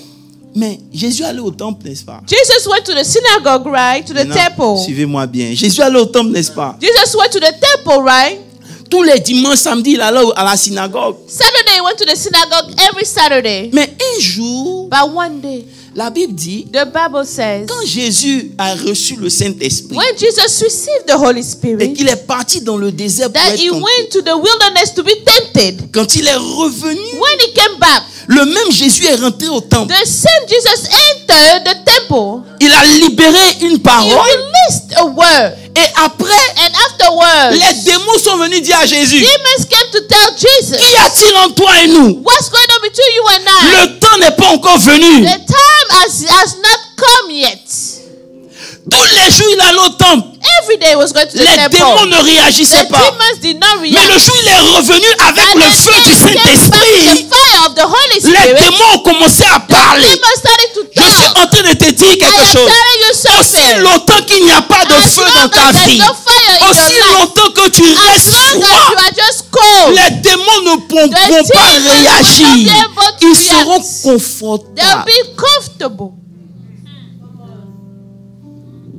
Mais Jésus allait au temple, n'est-ce pas? Jesus went to the synagogue, right? To the Maintenant, temple. suivez-moi bien. Jésus allait au temple, n'est-ce pas? Jesus went to the temple, right? Tous les dimanches, samedi, il allait à la synagogue. Saturday, he went to the synagogue every Saturday. Mais un jour, But one day, la Bible dit, the Bible says, quand Jésus a reçu le Saint-Esprit when Jesus received the Holy et Spirit, qu'il est parti dans le désert pour that être he tenté, went to the wilderness to be tempted. quand il est revenu, When he came back, le même Jésus est rentré au temple. the same Jesus entered the temple. Il a libéré une He parole released a word. et après, And afterwards, les démons sont venus dire à Jésus, demons came to tell Jesus, qu'y a-t-il entre toi et nous? what's going on between you and I? Le temps n'est pas encore venu. The time has not come yet. Tous les jours, il allait au temple. Every day he was going to the Les temple. démons ne réagissaient The pas. demons did not Mais react. le jour où il est revenu avec And le then feu du they came back with Saint-Esprit, the fire of the Holy les Spirit. démons ont commencé à The parler. demons started to Je suis talk. en train de te dire I quelque am chose. telling you Aussi something. longtemps qu'il n'y a pas de As feu long dans ta as there's vie, no fire in aussi your life, longtemps que tu as restes long as you froid, are just cold, les démons ne pourront the pas demons will not réagir. be able to Ils seront react. they'll confortables. be comfortable.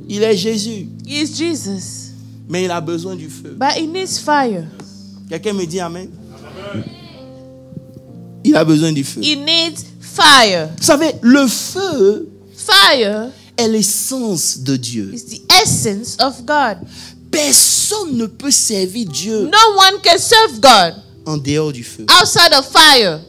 Il est Jésus, He is Jesus. mais il a besoin du feu. But he needs fire. Quelqu'un me dit Amen? Il a besoin du feu. He needs fire. Vous savez, le feu Fire est l'essence de Dieu. is the essence of God. Personne ne peut servir Dieu No one can serve God en dehors du feu. outside of fire.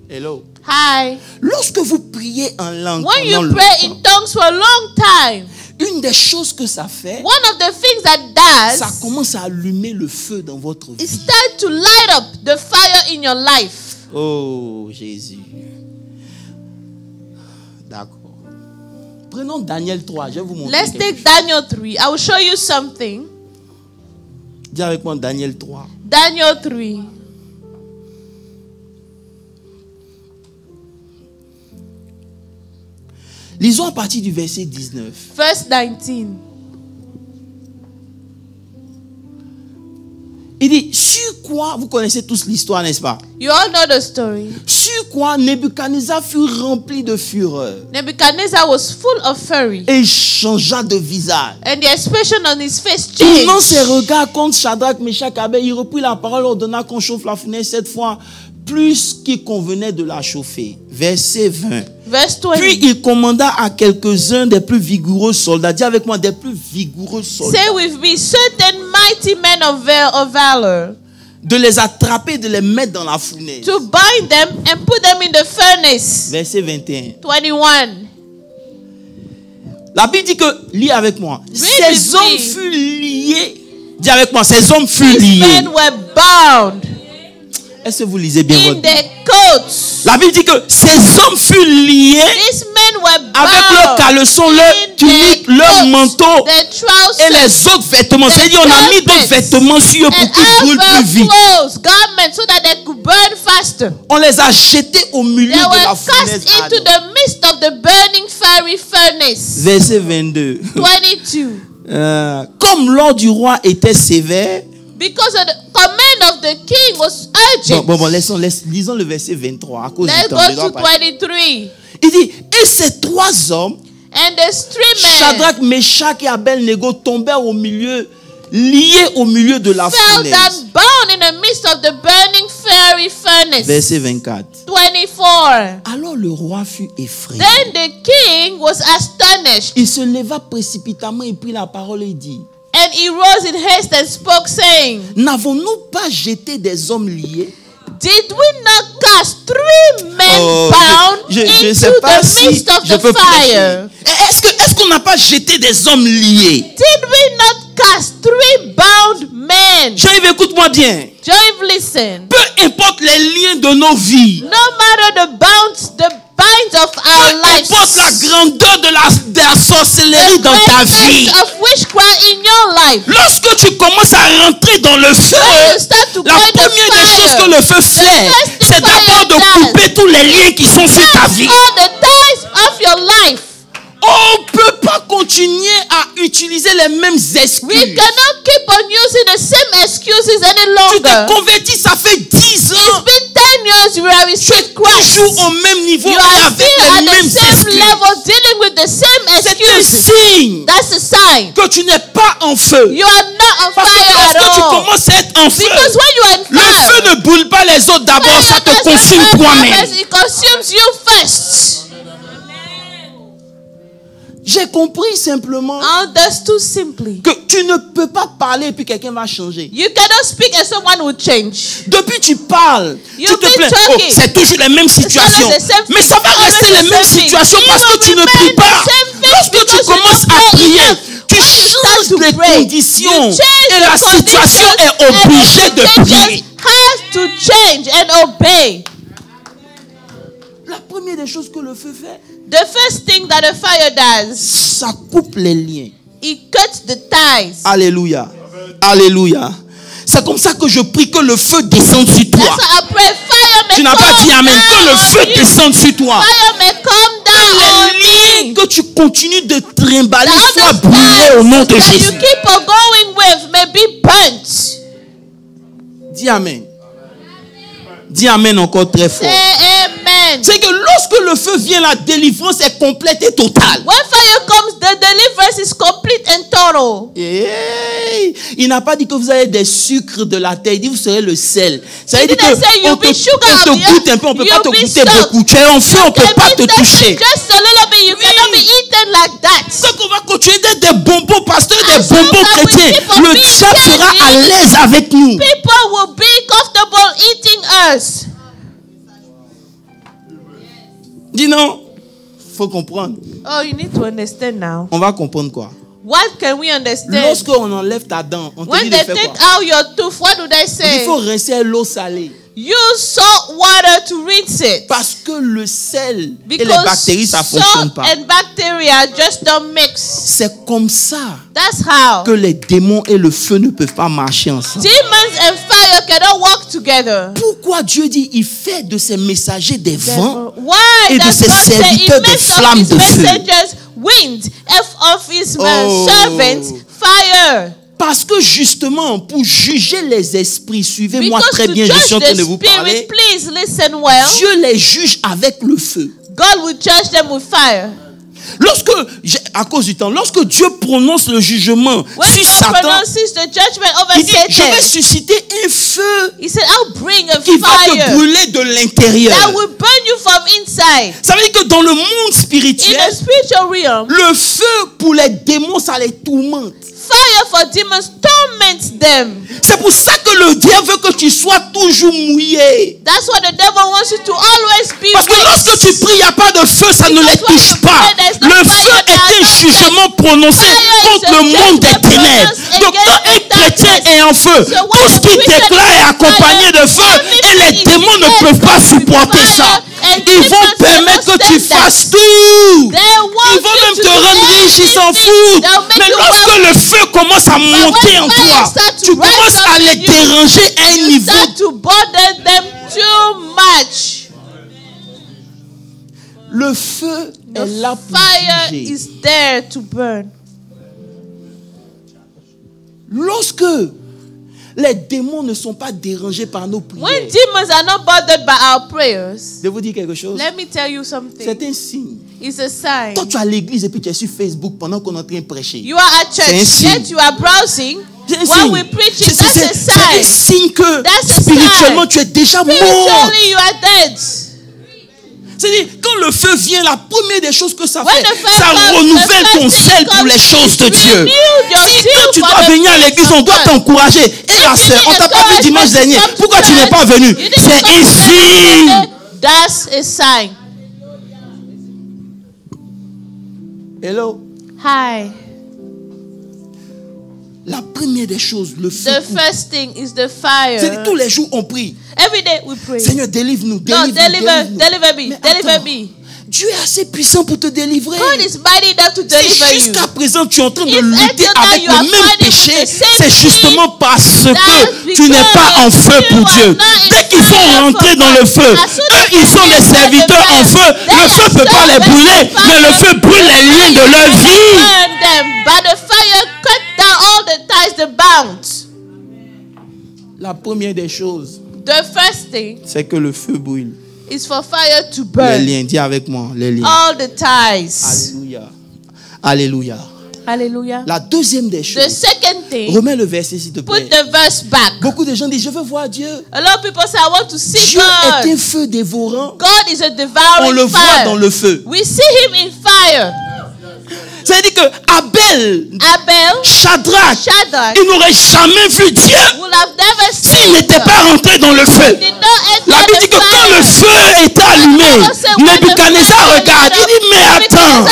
Hello. Hi. Lorsque vous priez en langue, When pendant you pray in longtemps, tongues for a long time, une des choses que ça fait, one of the things that ça does commence à allumer le feu dans votre is vie. start to light up the fire in your life. Oh Jésus. D'accord. Prenons Daniel 3. Je vais vous montrer. Let's quelque take Daniel 3. I will show you something. chose. Dis avec moi Daniel 3. Daniel 3. Lisons à partir du verset 19. Verse 19. Il dit, sur quoi, vous connaissez tous l'histoire, n'est-ce pas? You all know the story. Sur quoi Nebuchadnezzar fut rempli de fureur Nebuchadnezzar was full of fury, et il changea de visage. and the expression on his face Tournant changed. ses regards contre Shadrach, Meshach, Abed, il reprit la parole, ordonna qu'on chauffe la fournaise cette fois, plus qu'il convenait de la chauffer. Verset 20. Verse Puis 20. il commanda à quelques-uns des plus vigoureux soldats. Dis avec moi, des plus vigoureux soldats. Say with me, certain mighty men of valor, De les attraper, de les mettre dans la fournaise. to bind them and put them in the furnace. Verset 21. 21. La Bible dit que, lis avec moi, with ces hommes me. furent liés. Dis avec moi, ces hommes furent These liés. men were bound Est-ce que vous lisez bien in votre their coats. La Bible dit que ces hommes furent liés These men were avec leurs bound caleçons, leur in tunique, their leur coats, manteau their et trousers, les autres vêtements. C'est-à-dire, on a mis d'autres vêtements sur eux pour and qu'ils brûlent plus other vite. clothes, garments, so that they could burn faster. On les a jetés au milieu They de la were fournaise. cast into the midst of the burning fiery furnace. Verset 22. 22. Comme l'ordre du roi était sévère. Because of the command of the king was urgent. Bon, lisons le verset 23 à cause du Let's temps. go Je dois to pas- 23. Il dit, et ces trois hommes, And the three men Shadrach, Meshach et Abednego tombèrent au milieu, liés au milieu de la fell fournaise. down bound in the midst of the burning fiery furnace. Verset 24. 24. Alors le roi fut effrayé. Then the king was astonished, Il se leva précipitamment et prit la parole et dit, and he rose in haste and spoke, saying, n'avons-nous pas jeté des hommes liés? Did we not cast three men bound je into sais pas the si midst of je the peux fire? prêcher. Est-ce qu'on n'a pas jeté des hommes liés? Did we not cast three bound men? Jean-Yves, écoute-moi bien. Joy, listen. Peu importe les liens de nos vies, No matter the binds of our peu importe la lives, grandeur de la sorcellerie the dans ta vie, greatness of witchcraft in your your life, Lorsque tu commences à rentrer dans le feu, when you start to la go in the première des choses que fire, le feu fait, first thing c'est d'abord fire de does, couper tous les liens qui sont sur ta vie. all the ties of your life. On ne peut pas continuer à utiliser les mêmes We excuses. cannot keep on using the same excuses any Tu longer. t'es converti, ça fait 10 It's ans. been 10 years you are received Christ. Toujours au même niveau You et are avec still les at mêmes the same excuses. level, dealing with the same C'est un excuses. signe That's a sign. que tu n'es pas en feu. You are not on Parce que fire lorsque at tu all. commences à être en feu, Because when you are in le feu fire, ne brûle pas les autres d'abord, ça te fire doesn't consume burn toi-même. others, it consumes you first. J'ai compris simplement Understood simply. que tu ne peux pas parler et puis quelqu'un va changer. You cannot speak and someone will change. Depuis tu parles, tu You've te been plains. talking. Oh, c'est toujours les mêmes situations. always the same Mais ça va thing. rester Always les the mêmes same thing. situations It parce que will tu ne remain pries the pas. same thing Lorsque tu because you commences don't à pray prier, enough. tu When you start changes to les pray, conditions you change et the la situation conditions est obligée and de the prier. conditions has to change and obey. La première des choses que le feu fait, The first thing that a fire does, ça coupe les liens. it cuts the ties. Alléluia. Alléluia. C'est comme ça que je prie que le feu descende sur toi. That's why I pray fire may Tu n'as pas come dit amen. Que le down feu on you. descende sur toi. Fire may come down on Les liens me. que tu continues de trimballer The soient other brûlés au nom de ties that Jésus. you keep on going with may be burnt. Dis amen. Dis amen encore très fort. Say amen. C'est que lorsque le feu vient, la délivrance est complète et totale. When fire comes, the deliverance is complete and total. Hey, il n'a pas dit que vous avez des sucres de la terre. Il dit vous serez le sel. Ça veut He dire didn't say que you'll on be sugar te of the goûte earth. un peu, on ne peut pas You'll te be goûter stuck. beaucoup. Tu es en feu, on ne peut pas te toucher. Just a little bit. You cannot be eaten like that. Donc on va continuer d'être des bonbons pasteurs, des As long bonbons as we chrétiens. keep on Le being diable sera à candy, l'aise avec nous. People will be comfortable eating us. Dis non. Faut comprendre. Oh, you need to understand now. On va comprendre quoi? What can we understand? Lorsqu'on enlève ta dent, on te When dit de they faire take quoi? out your tooth, what do they Il say? faut rincer l'eau salée. Use salt water to rinse it. Parce que le sel et les Because bactéries, ça ne fonctionne salt pas. and bacteria just don't mix. C'est comme ça That's how que les démons et le feu ne peuvent pas marcher ensemble. demons and fire cannot work together. Pourquoi Dieu dit il fait de ses messagers des vents Why et de does ses God say he serviteurs des makes of flammes his de feu? messengers wind, of his Oh. servants fire? Parce que justement, pour juger les esprits, suivez-moi Because très to bien, je suis en judge train the de vous parler. spirit, please listen well. Dieu les juge avec le feu. God will judge them with fire. À cause du temps, lorsque Dieu prononce le jugement When sur God Satan, pronounces the judgment over il dit, je vais Satan, susciter un feu he said, I'll bring a qui va te fire brûler de l'intérieur. that will burn you from inside. Ça veut dire que dans le monde In the spirituel, spiritual realm, le feu pour les démons, ça les tourmente. fire for demons torments them. C'est pour ça que le diable veut que tu sois toujours mouillé. That's why the devil wants you to always be Parce que wet. lorsque tu pries, il n'y a pas de feu, ça ne les Because when touche you pas. pray, there's no Le fire, feu est un there's no jugement prononcé Fire is contre a le monde des judgment ténèbres. pronounced Donc quand un against chrétien darkness. est en feu, So when tout ce a qu'il Christian déclare is est on accompagné fire, de feu everything et les is démons ne filled peuvent pas with supporter fire, ça. and Ils vont demons permettre cannot que tu stand that. fasses tout. They want Ils vont you même to te do rendre riche, ils s'en everything. foutent. They'll make Mais you lorsque wealthy. le feu commence à monter en fire toi, start to tu rise commences up à in les you, déranger à un You niveau. start to bother them too much. Le feu est là pour Fire juger. is there to burn. Lorsque les démons ne sont pas dérangés par nos prières, When demons are not bothered by our prayers, je vais vous dire quelque chose. let me tell you something. C'est un signe. It's a sign. Toi, tu es à l'église et puis tu es sur Facebook pendant qu'on est en train de prêcher. You are at C'est un church, signe. yet you are browsing. C'est un While signe. we're preaching, C'est- that's a c'est un sign. signe que That's a spirituellement sign. tu es déjà mort. Spiritually, you are dead. C'est-à-dire, quand le feu vient, la première des choses que ça When fait, the fire ça comes, renouvelle the ton first thing sel pour comes, les choses de Dieu. renew your Si zeal quand tu for dois the venir à things l'église, of on doit God. t'encourager. Et la If you sœur, on need t'a pas vu dimanche encouragement dernier. to come to Pourquoi tu n'es church, pas venu? you need to C'est come un to signe. church. That's a sign. Hello. Hi. La première des choses, le feu. The coupe. first thing is the C'est-à-dire, fire. tous les jours, on prie. Every day we pray. Seigneur, délivre-nous. No, Délivre-nous. deliver me, Mais deliver attends, me. Dieu est assez puissant pour te délivrer. God is mighty enough to Si deliver you. jusqu'à présent tu es en train de If lutter until now avec you are le même fighting péché, with the same c'est justement parce que tu n'es pas en feu pour Dieu. Dès qu'ils vont rentrer dans le feu, eux ils sont des serviteurs en feu. Le feu ne peut pas les brûler, mais le feu brûle les liens de leur vie. Burn them, but the fire cut down all the ties that bound. La première des choses, The first thing c'est que le feu brûle. is for fire to Les burn liens, dis avec moi, les liens. all the ties. Alléluia. Alléluia. Hallelujah. La deuxième des The choses, second thing, remets le verset s'il te plaît. put the verse back. Beaucoup de gens disent, je veux voir Dieu. A lot of people say, I want to see Dieu est un God. feu dévorant. God is a On devouring le voit fire. dans le feu. We see him in fire. C'est-à-dire que Abel, Abel, Shadrach, Shadrach, il n'aurait jamais vu Dieu would have never s'il seen n'était God. pas rentré dans le feu. Did not enter La Bible dit the que quand le fire. feu était allumé, Nebuchadnezzar regarde, il dit, mais attends,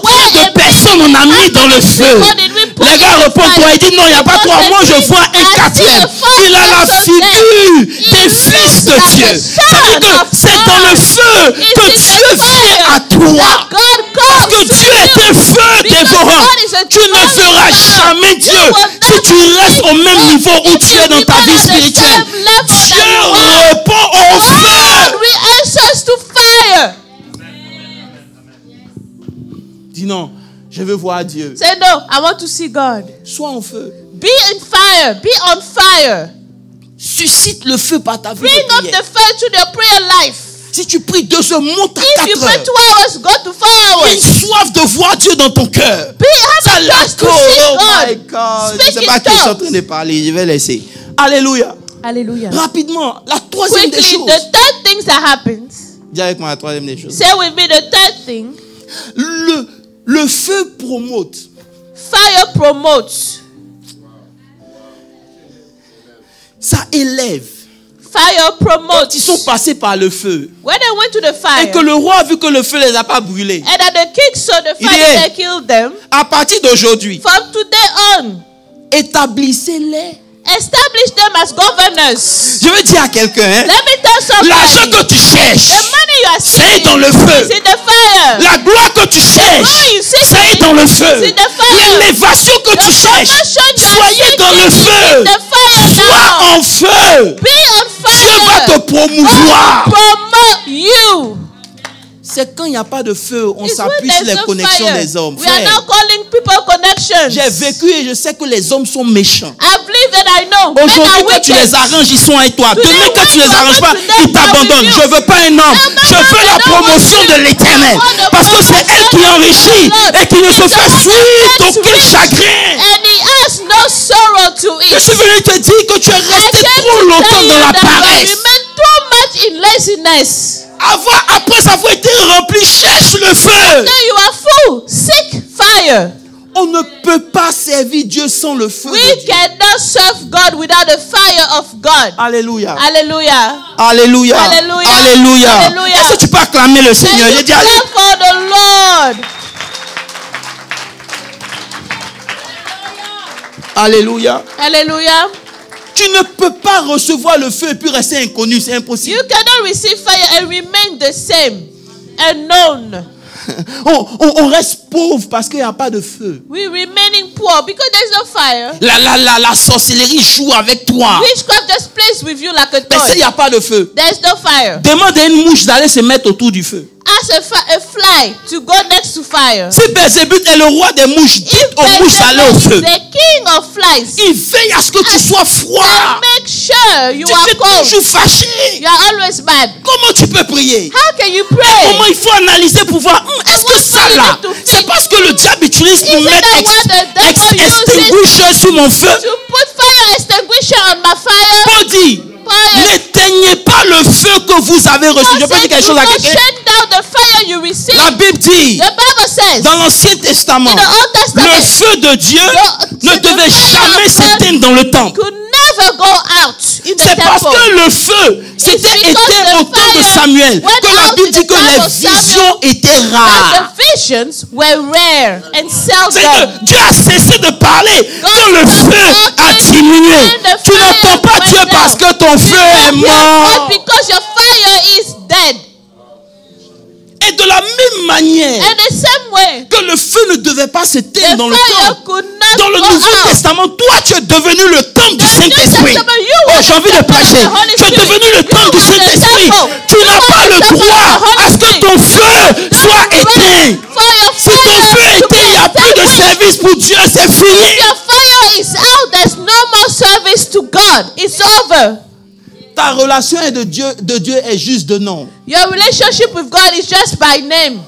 combien de personnes on a mis dans le feu? Les gars répondent toi, il dit non, il n'y a pas trois, moi je vois un quatrième. Il a la figure des fils de Dieu. C'est-à-dire que c'est dans le feu que Dieu vient à toi. Parce que Dieu est un feu dévorant. Tu ne feras jamais Dieu si tu restes au même niveau où tu es dans ta vie spirituelle. Dieu répond au feu. God answers to fire. Dis non, je veux voir Dieu. Say no, I want to see God. Sois en feu. Be in fire. Be on fire. Suscite le feu par ta vie Bring de up prière. the fire to the prayer life. Si tu pries 2 heures, monte à If you 4 pray heures. 2 hours, go to 4 Une hours. soif de voir Dieu dans ton cœur. Have a thirst to see Oh my God. God. Je ne sais Speak pas in qui est en tongues. train de parler. Je vais laisser. Alléluia. Hallelujah. Rapidement, la troisième des Quickly, choses. the third thing that happens. Dis avec moi la troisième des choses. Say with me the third thing. Le feu promote. Fire promotes. Ça élève. Fire promotes. Ils sont passés par le feu. When they went to the fire, Et que le roi a vu que le feu les a pas brûlés. and that the king saw the Il fire dit, that killed them, À partir d'aujourd'hui, from today on, établissez-les. establish them as governors. Je veux dire à quelqu'un, hein, Let me tell l'argent somebody, que tu cherches, the money you are c'est seeking dans le feu. is in the fire. La gloire que tu cherches, c'est dans le feu. L'élévation que tu cherches, soyez dans le feu. Sois en feu. Be on Dieu va fire. te promouvoir. Promote you. C'est quand il n'y a pas de feu, on It's s'appuie when sur les there's no connexions fire. des hommes. We are Frère, now calling people connections. j'ai vécu et je sais que les hommes sont méchants. I've lived and I know. Men Aujourd'hui, are quand tu wicked. les arranges, ils sont avec toi. Today, Demain, quand when tu les you are arranges pas, with them, ils t'abandonnent. they Je will veux pas un homme. Je veux la promotion de l'éternel. Parce que c'est elle qui enrichit et qui ne se fait suite aucun chagrin. And he has no sorrow to Je it. suis venu te dire que tu es resté trop longtemps dans la paresse. Remain too much in laziness. Après avoir été rempli, cherche le feu. Then you are full. Seek fire. On ne peut pas servir Dieu sans le feu. We de Dieu. cannot serve God without the fire of God. Alléluia. Hallelujah. Alléluia. Alléluia. Alléluia. Alléluia. Est-ce que tu peux acclamer le Seigneur? Can J'ai you dit, allez. clap for the Lord? Alléluia. Hallelujah. Tu ne peux pas recevoir le feu et puis rester inconnu. C'est impossible. You cannot receive fire and remain the same, unknown. On reste pauvre parce qu'il n'y a pas de feu. We remaining poor because there's no fire. La sorcellerie joue avec toi. Witchcraft just plays with you like a Mais s'il n'y toy. a pas de feu, There's no fire. demande à une mouche d'aller se mettre autour du feu. Ask a fly to go next to fire. Si Belzébuth est le roi des mouches, dites If aux mouches d'aller au Beelzebub feu. is the king of flies, Il veille à ce que tu sois froid. then make sure you Tu are es cold. toujours fâché. You are always bad. Comment tu peux prier? How can you Comment pray? il faut analyser pour voir, est-ce que ça là, c'est parce que le diable utilise pour Is it mettre the one the devil uses extinguisher sur mon feu? To put fire extinguisher on my fire. Paul dit, Fire. n'éteignez pas le feu que vous avez reçu. Je peux dire quelque chose à quelqu'un? Shut down the fire you receive. La Bible dit, The Bible says dans l'Ancien Testament, in the Old Testament, le feu de Dieu ne the devait fire jamais of God s'éteindre dans le temple. could never go out in the C'est parce temple. que le feu, c'était because éteint the au temps de fire Samuel, went que la out Bible in dit the que time les of Samuel. visions étaient But rares. the visions were rare and C'est seldom. que Dieu a cessé de parler quand le stopped feu a talking diminué. when the Tu fire n'entends pas went Dieu down. parce que ton feu est You hear God mort. because your fire is dead. Et de la la même manière In the same way, que le feu ne devait pas s'éteindre the dans le fire temple. could not Dans le go Nouveau out. Testament, toi tu es devenu le temple du The New Saint-Esprit. Testament, you Oh, are j'ai envie de the temple of prêcher. the Holy Tu es Spirit. devenu le You temple du are the Saint-Esprit. temple. Tu You n'as are pas the le temple of droit the Holy à ce que Spirit. ton feu soit éteint. For your Si ton fire feu est to éteint, il n'y a be plus de extinguished. service pour Dieu, c'est fini. If your fire is out, there's no more service to God. It's over. Ta relation de Dieu est juste de nom. Your relationship with God is just by name.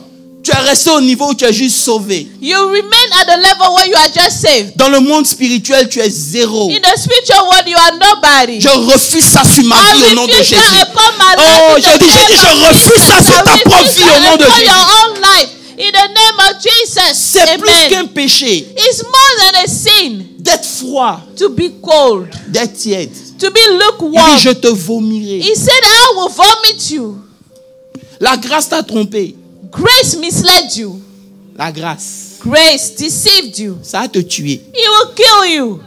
Tu es resté au niveau où tu es juste sauvé. You remain at the level where you are just saved. Dans le monde spirituel, tu es zéro. In the spiritual world, you are nobody. Je refuse ça sur ma vie au nom de Jésus. Oh, je refuse ça sur ta propre vie au nom de Jésus. Your own life. In the name of Jesus. C'est plus Amen. qu'un péché It's more than a sin d'être froid, to be cold, d'être tiède. to be Il lukewarm. dit, je te vomirai. He said, I will vomit you. La grâce t'a trompé. Grace misled you. La grâce, Grace deceived you. ça a te tué. He will kill you.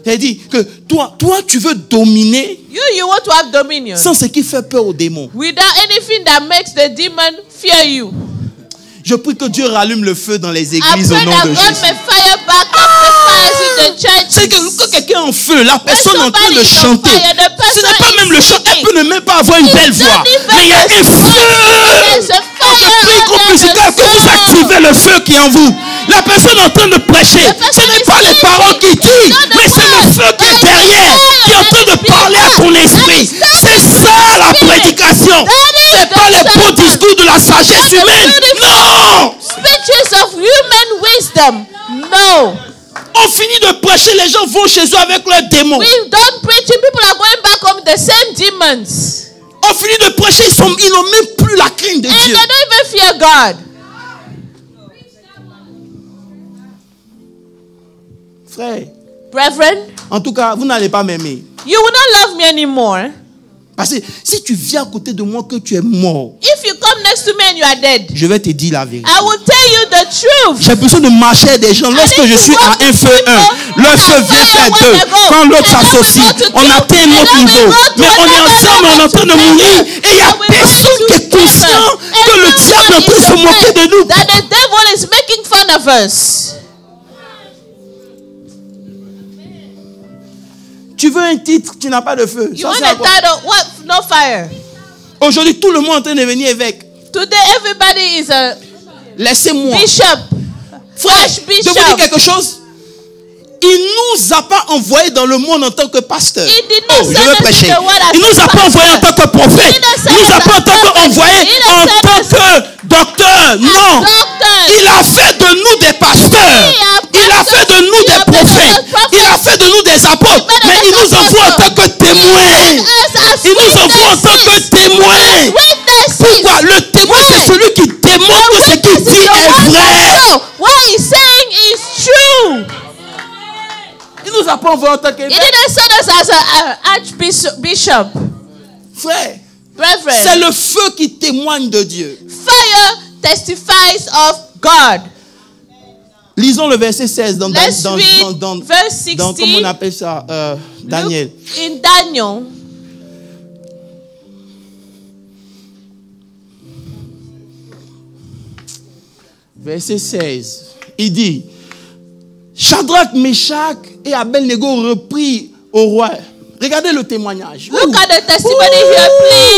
C'est-à-dire que toi, tu veux dominer You want to have dominion sans ce qui fait peur aux démons. without anything that makes the demon fear you. Je prie que Dieu rallume le feu dans les I églises au pray nom that de God Jésus. may fire back up the fires in the church. C'est que quelqu'un est en feu, la personne est en train de somebody is on chanter. fire, the person Ce n'est pas is même le chant, elle singing. peut ne même pas avoir une belle voix. Mais il y a un There's feu. a fire Je prie groupe under musical the que vous soul. activez le feu qui est en vous. La personne est en train de prêcher. Ce n'est pas les paroles qui tuent, mais c'est le feu qui est derrière, qui est en train de parler à ton esprit. C'est ça la prédication. C'est pas les beaux discours de la sagesse humaine. Non! Speeches of human wisdom. No. On finit de prêcher, les gens vont chez eux avec leurs démons. We don't preach. People are going back home with the same demons. On finit de prêcher, ils n'ont même plus la crainte de And Dieu. they don't even fear God. Frère, Brethren, en tout cas, vous n'allez pas m'aimer. you will not love me anymore. Parce que si tu viens à côté de moi que tu es mort, If you come next to me and you are dead, je vais te dire la vérité. I will tell you the truth. J'ai besoin de marcher avec des gens. Lorsque je suis à un feu 1, le feu vient faire 2. Quand l'autre s'associe, on atteint un autre niveau. Mais on est ensemble, on est en train de mourir. Et il n'y a personne qui est conscient que le diable est en train de se moquer de nous. That the devil is making fun of us. Tu veux un titre, tu n'as pas de feu. You Ça, want c'est à a quoi? title? What? No fire. Aujourd'hui, tout le monde est en train de devenir évêque. Today, everybody is a Laissez-moi. bishop. Frère, je Archbishop. vous dis quelque chose. Il nous a pas envoyé dans le monde en tant que pasteur. He did not Oh, je send veux us prêcher. in the world as Il nous a pas envoyé en tant que prophète. He didn't Il send nous a us pas en as tant prophets. qu'envoyé He didn't en send tant us que docteur. Non. doctors. Il a fait de nous des pasteurs. Il a fait de nous des prophètes. Il a fait de nous des apôtres. Mais il nous envoie en tant que témoins. Il nous envoie en tant que témoins. Pourquoi? Le témoin, c'est celui qui démontre que ce qu'il dit est vrai. What he's saying is true. Il nous a pas envoyé en tant He qu'évêque. didn't send us as an archbishop. Frère, c'est Brethren, le feu qui témoigne de Dieu. fire testifies of God. Lisons le verset 16 dans Let's read verse 16. comment on appelle ça, Daniel. Look in Daniel. Verset 16. Il dit, Shadrach, Meshach et Abednego reprit au roi. Regardez le témoignage. Look at the testimony here,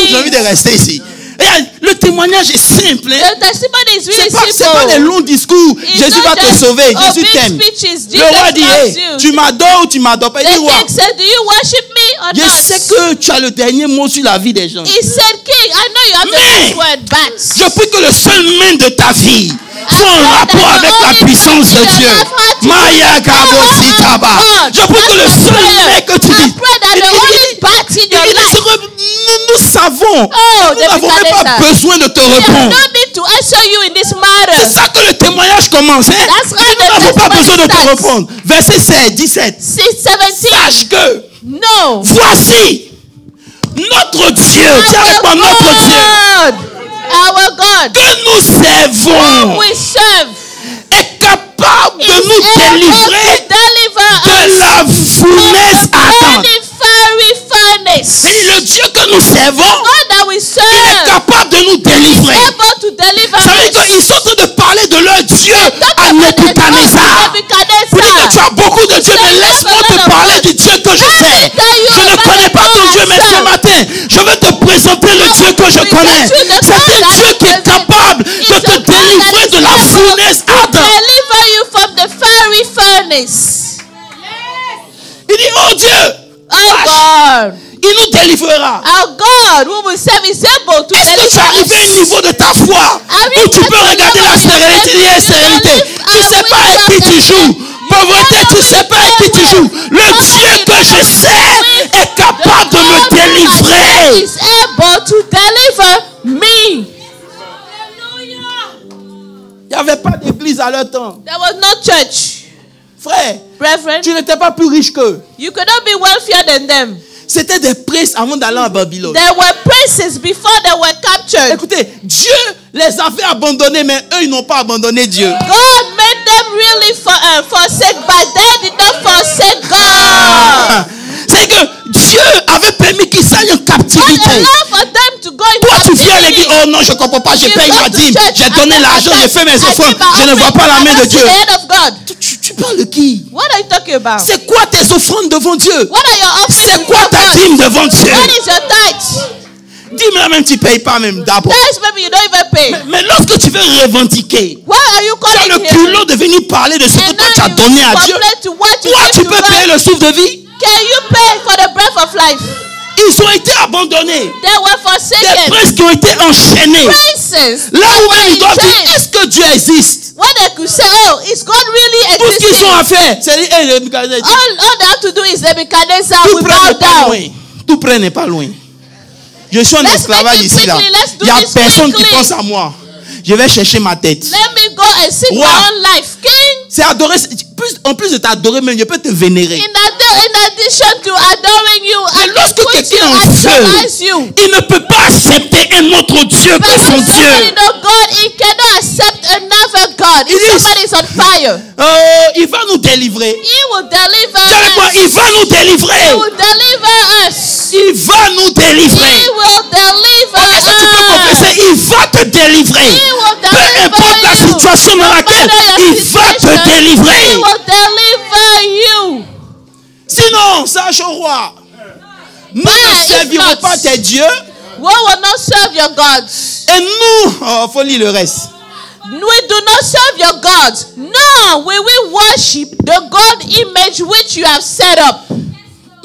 J'ai envie please. de rester ici. Regarde, le témoignage est simple. Hein? The testimony is really C'est pas des simple. longs discours. It's Jésus not va te just sauver. Jésus big t'aime. speeches. Le roi dit, Jesus hey, loves you. tu m'adores ou tu m'adores pas? Il dit, The roi, king said, do you worship me or je not? sais que tu as le dernier mot sur la vie des gens. He said, King, I know you have the Mais last word, but je prie que le seul main de ta vie soit en rapport avec la puissance de Dieu. Maya Gabo Sitaba. Je prie que le seul main que tu dis. Nous savons. Oh, Nous n'avons même pas besoin de te We have répondre. no need to answer you in this C'est matter. ça que le témoignage commence. Hein? That's how Nous the n'avons pas testimony besoin de te starts. répondre. Verset 16, 17. 17. Sache que No. voici notre Dieu. Dis avec moi, notre Dieu. Our God. Que nous servons We serve. est capable de Is nous able to délivrer deliver de us la fournaise ardente. any fiery furnace. Et le Dieu que nous servons, God that we il est serve capable de nous délivrer. able pas beaucoup de Dieu, mais laisse-moi te parler du Dieu que je sais. Je ne connais pas ton Dieu, mais ce matin, je veux te présenter le Dieu que je connais. C'est un Dieu qui est capable de te délivrer de la fournaise ardente. Deliver you from the fiery furnace. Il dit, oh Dieu, Oh God. il nous délivrera. Our God who will serve is able to Est-ce que tu es arrivé à un deliver us. niveau de ta foi où tu peux regarder la sérénité? Tu ne sais pas avec qui tu joues. Pauvreté, tu ne sais pas avec qui tu joues. Le Dieu que je sais est capable de me délivrer. Is able to deliver me. Il n'y avait pas d'église à leur temps. There was no church. Frère, Brethren, tu n'étais pas plus riche qu'eux. you could not be wealthier than them. C'était des princes avant d'aller à Babylone. There were princes before they were captured. Écoutez, Dieu les avait abandonnés, mais eux, ils n'ont pas abandonné Dieu. God made them really forsake, but they did not forsake God. C'est que Dieu avait permis qu'ils aillent en God captivité. allowed for them to go in Toi, tu viens à captivity. l'église, oh non, je ne comprends pas, j'ai You payé go ma to dîme, church, j'ai I donné give l'argent, my j'ai fait mes tithe, I offrandes, give my je ne vois pas la offering, main I de don't see Dieu. the hand of God. Tu parles de qui? What are you talking about? C'est quoi tes offrandes devant Dieu? What are your offerings? C'est quoi ta before dîme God? devant Dieu? What is your tithe? Dîme là même, tu ne payes pas même d'abord. Tithes maybe you don't even pay. Mais lorsque tu veux revendiquer, Why are you tu as calling le here? culot de venir parler de ce que And toi now tu as you donné à Dieu. complain to what you Toi, give tu to peux God. payer le souffle de vie. Can you pay for the breath of life? Ils ont été abandonnés. They were Des forsaken. princes qui ont été enchaînés. Princes. Là où même ils doivent dire, chains. est-ce que Dieu existe? What they could say, oh, is God really Tout ce qu'ils existing? ont à faire, c'est dire, hey, Nebuchadnezzar, All they have to do is Nebuchadnezzar tout will près bow n'est pas down. loin. Tout près n'est pas loin. Je suis en Let's esclavage make it ici là. quickly. Let's do Il n'y a this personne qui quickly. pense à moi. Je vais chercher ma tête. Let me go and seek my Roi. own life. King, C'est adorer. En plus de t'adorer, même, je peux te vénérer. in addition to adoring you, Mais I can lorsque put quelqu'un you, est en actualize feu, you. il ne peut pas accepter un autre Dieu But que son when somebody Dieu. know God, he cannot accept another God. It If is- somebody is on fire, Il va nous délivrer. he will deliver Dis avec moi, us. il va nous délivrer. He will deliver us. Il va nous délivrer. He will deliver Est-ce que tu peux confesser? Il va te délivrer. He will Peu importe la deliver you. situation dans laquelle matter your il va te situation, He délivrer. will deliver you. Sinon, sache au roi, nous But ne if servirons not, pas tes dieux We will not serve your gods. et nous, faut lire le reste. We do not serve your gods. No, we will worship the God image which you have set up.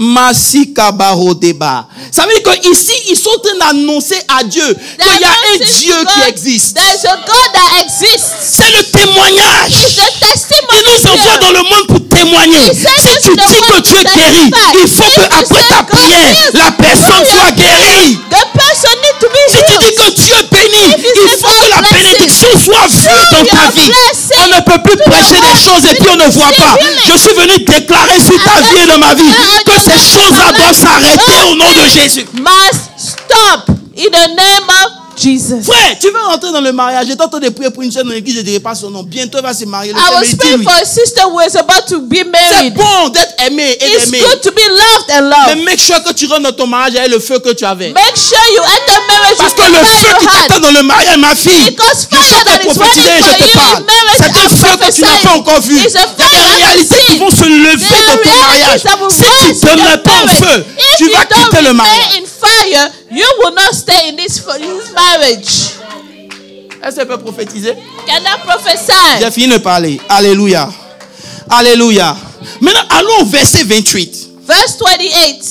Masikabarodeba. Ça veut dire qu'ici, ils sont en train d'annoncer à Dieu qu'il y a un Dieu qui existe. There is a God that exists. C'est le témoignage. It's the testimony. Il nous envoie dans le monde pour témoigner. Si tu dis que tu es guéri, il faut que après ta prière, la personne soit guérie. The person needs to be Si tu dis healed. que Dieu bénit, il faut que la bénédiction soit vue dans ta vie. On ne peut plus prêcher des choses et puis on ne voit pas. Je suis venu déclarer sur ta vie et dans ma vie que ces choses-là doivent s'arrêter au nom de Jésus. Must stop in the name of Jesus. Frère, tu veux rentrer dans le mariage. J'étais en train de prier pour une soeur dans l'église, je ne dirai pas son nom. Bientôt, elle va se marier. Le I was Seigneur praying dit for oui. a sister who is about to be C'est married. bon d'être aimé et It's d'aimer. good to be loved and Mais loved. make sure que tu rentres dans ton mariage avec le feu que tu avais. Make sure you enter marriage Parce with que the le fire feu you qui had. t'attend dans le mariage, ma fille, Because je suis fire en train that de is prophétiser et waiting je for te you parle. in marriage, C'est un I'm feu que tu n'as pas prophesying. encore vu. It's a Il y a fire des I haven't réalités qui seen. vont se lever There dans are ton mariage. realities that will Si tu rise ne in te your mets pas en marriage. feu, If tu you vas don't quitter le remain mariage. in fire, you will not stay in this marriage. Est-ce qu'elle peut prophétiser? Can I prophesy? J'ai fini de parler. Alléluia. Alléluia. Maintenant, allons au verset 28. Verse 28.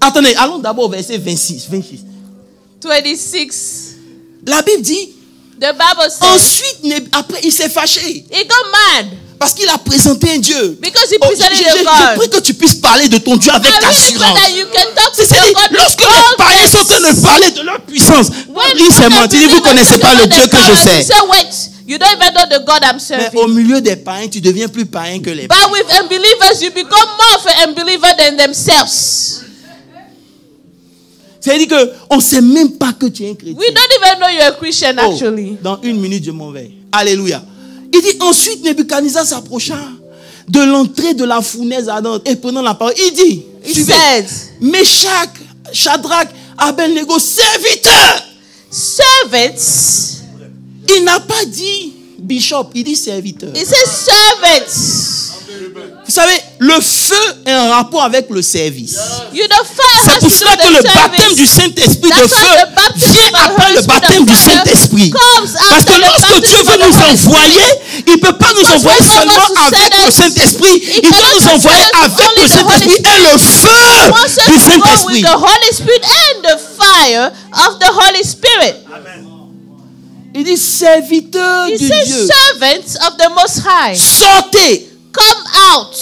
Attendez, allons d'abord au verset 26. 26. La Bible dit, The Bible says ensuite, après, il s'est fâché. he got mad Parce qu'il a présenté un Dieu. because he Oh, presented j'ai a God. pris que tu puisses parler de ton Dieu avec I really pray assurance. that you can talk to C'est-à-dire, your God with lorsque les païens sont en train de parler de leur puissance, lui c'est menti. Vous ne connaissez pas le Dieu que je sais. So wait, you don't even know the God I'm Mais serving. au milieu des païens, tu deviens plus païen que les païens. But with unbelievers, you become more of an unbeliever than themselves. C'est-à-dire qu'on ne sait même pas que tu es un chrétien. We don't even know you're a Christian Oh, actually. dans 1 minute, je m'en vais. Alléluia. Il dit, ensuite, Nebuchadnezzar s'approcha de l'entrée de la fournaise ardente et prenant la parole, il dit, He suivez, said, Meshach, Shadrach, Abednego, serviteurs. servants. Il n'a pas dit bishop, il dit serviteur. He says servants. Vous savez, le feu est un rapport avec le service. You know, fire C'est has pour to do cela que with le the baptême service. du Saint-Esprit de That's why feu the baptism vient of the après Holy le Spirit baptême of du fire Saint-Esprit. comes Parce after que the lorsque Dieu baptism veut of the nous Holy envoyer, il ne peut pas nous Because envoyer when God seulement wants to avec send le us, Saint-Esprit. He Il doit cannot nous envoyer send us avec only le the Holy Saint-Esprit et le feu He wants us du to go Saint-Esprit. with the Holy Spirit and the fire of the Holy Spirit. Il dit serviteur He de says Dieu. servants of the Most High. Sortez. Come out.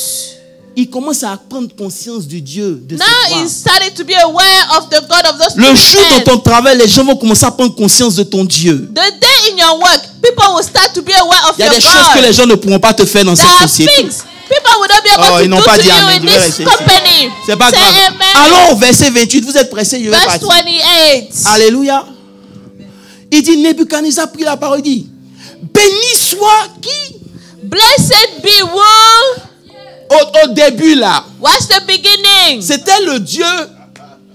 Il commence à prendre conscience du Dieu de Now cette he's starting to be aware of the God of those Le jour men. dans ton travail, les gens vont commencer à prendre conscience de ton Dieu. The day in your work, people will start to be aware of Il y a your des choses que God. les gens ne pourront pas te faire dans There cette are société. things people will not be able Oh, to ils n'ont do pas to dit you amen, in je vais this rester ici. company. C'est pas Say grave. amen. Allons au verset 28. Vous êtes pressés, je vais Verse partir. 28. Alléluia. Il dit, Nebuchadnezzar prit la parole, il dit, béni soit qui? Blessed be who. Au début là, What's the beginning? c'était le Dieu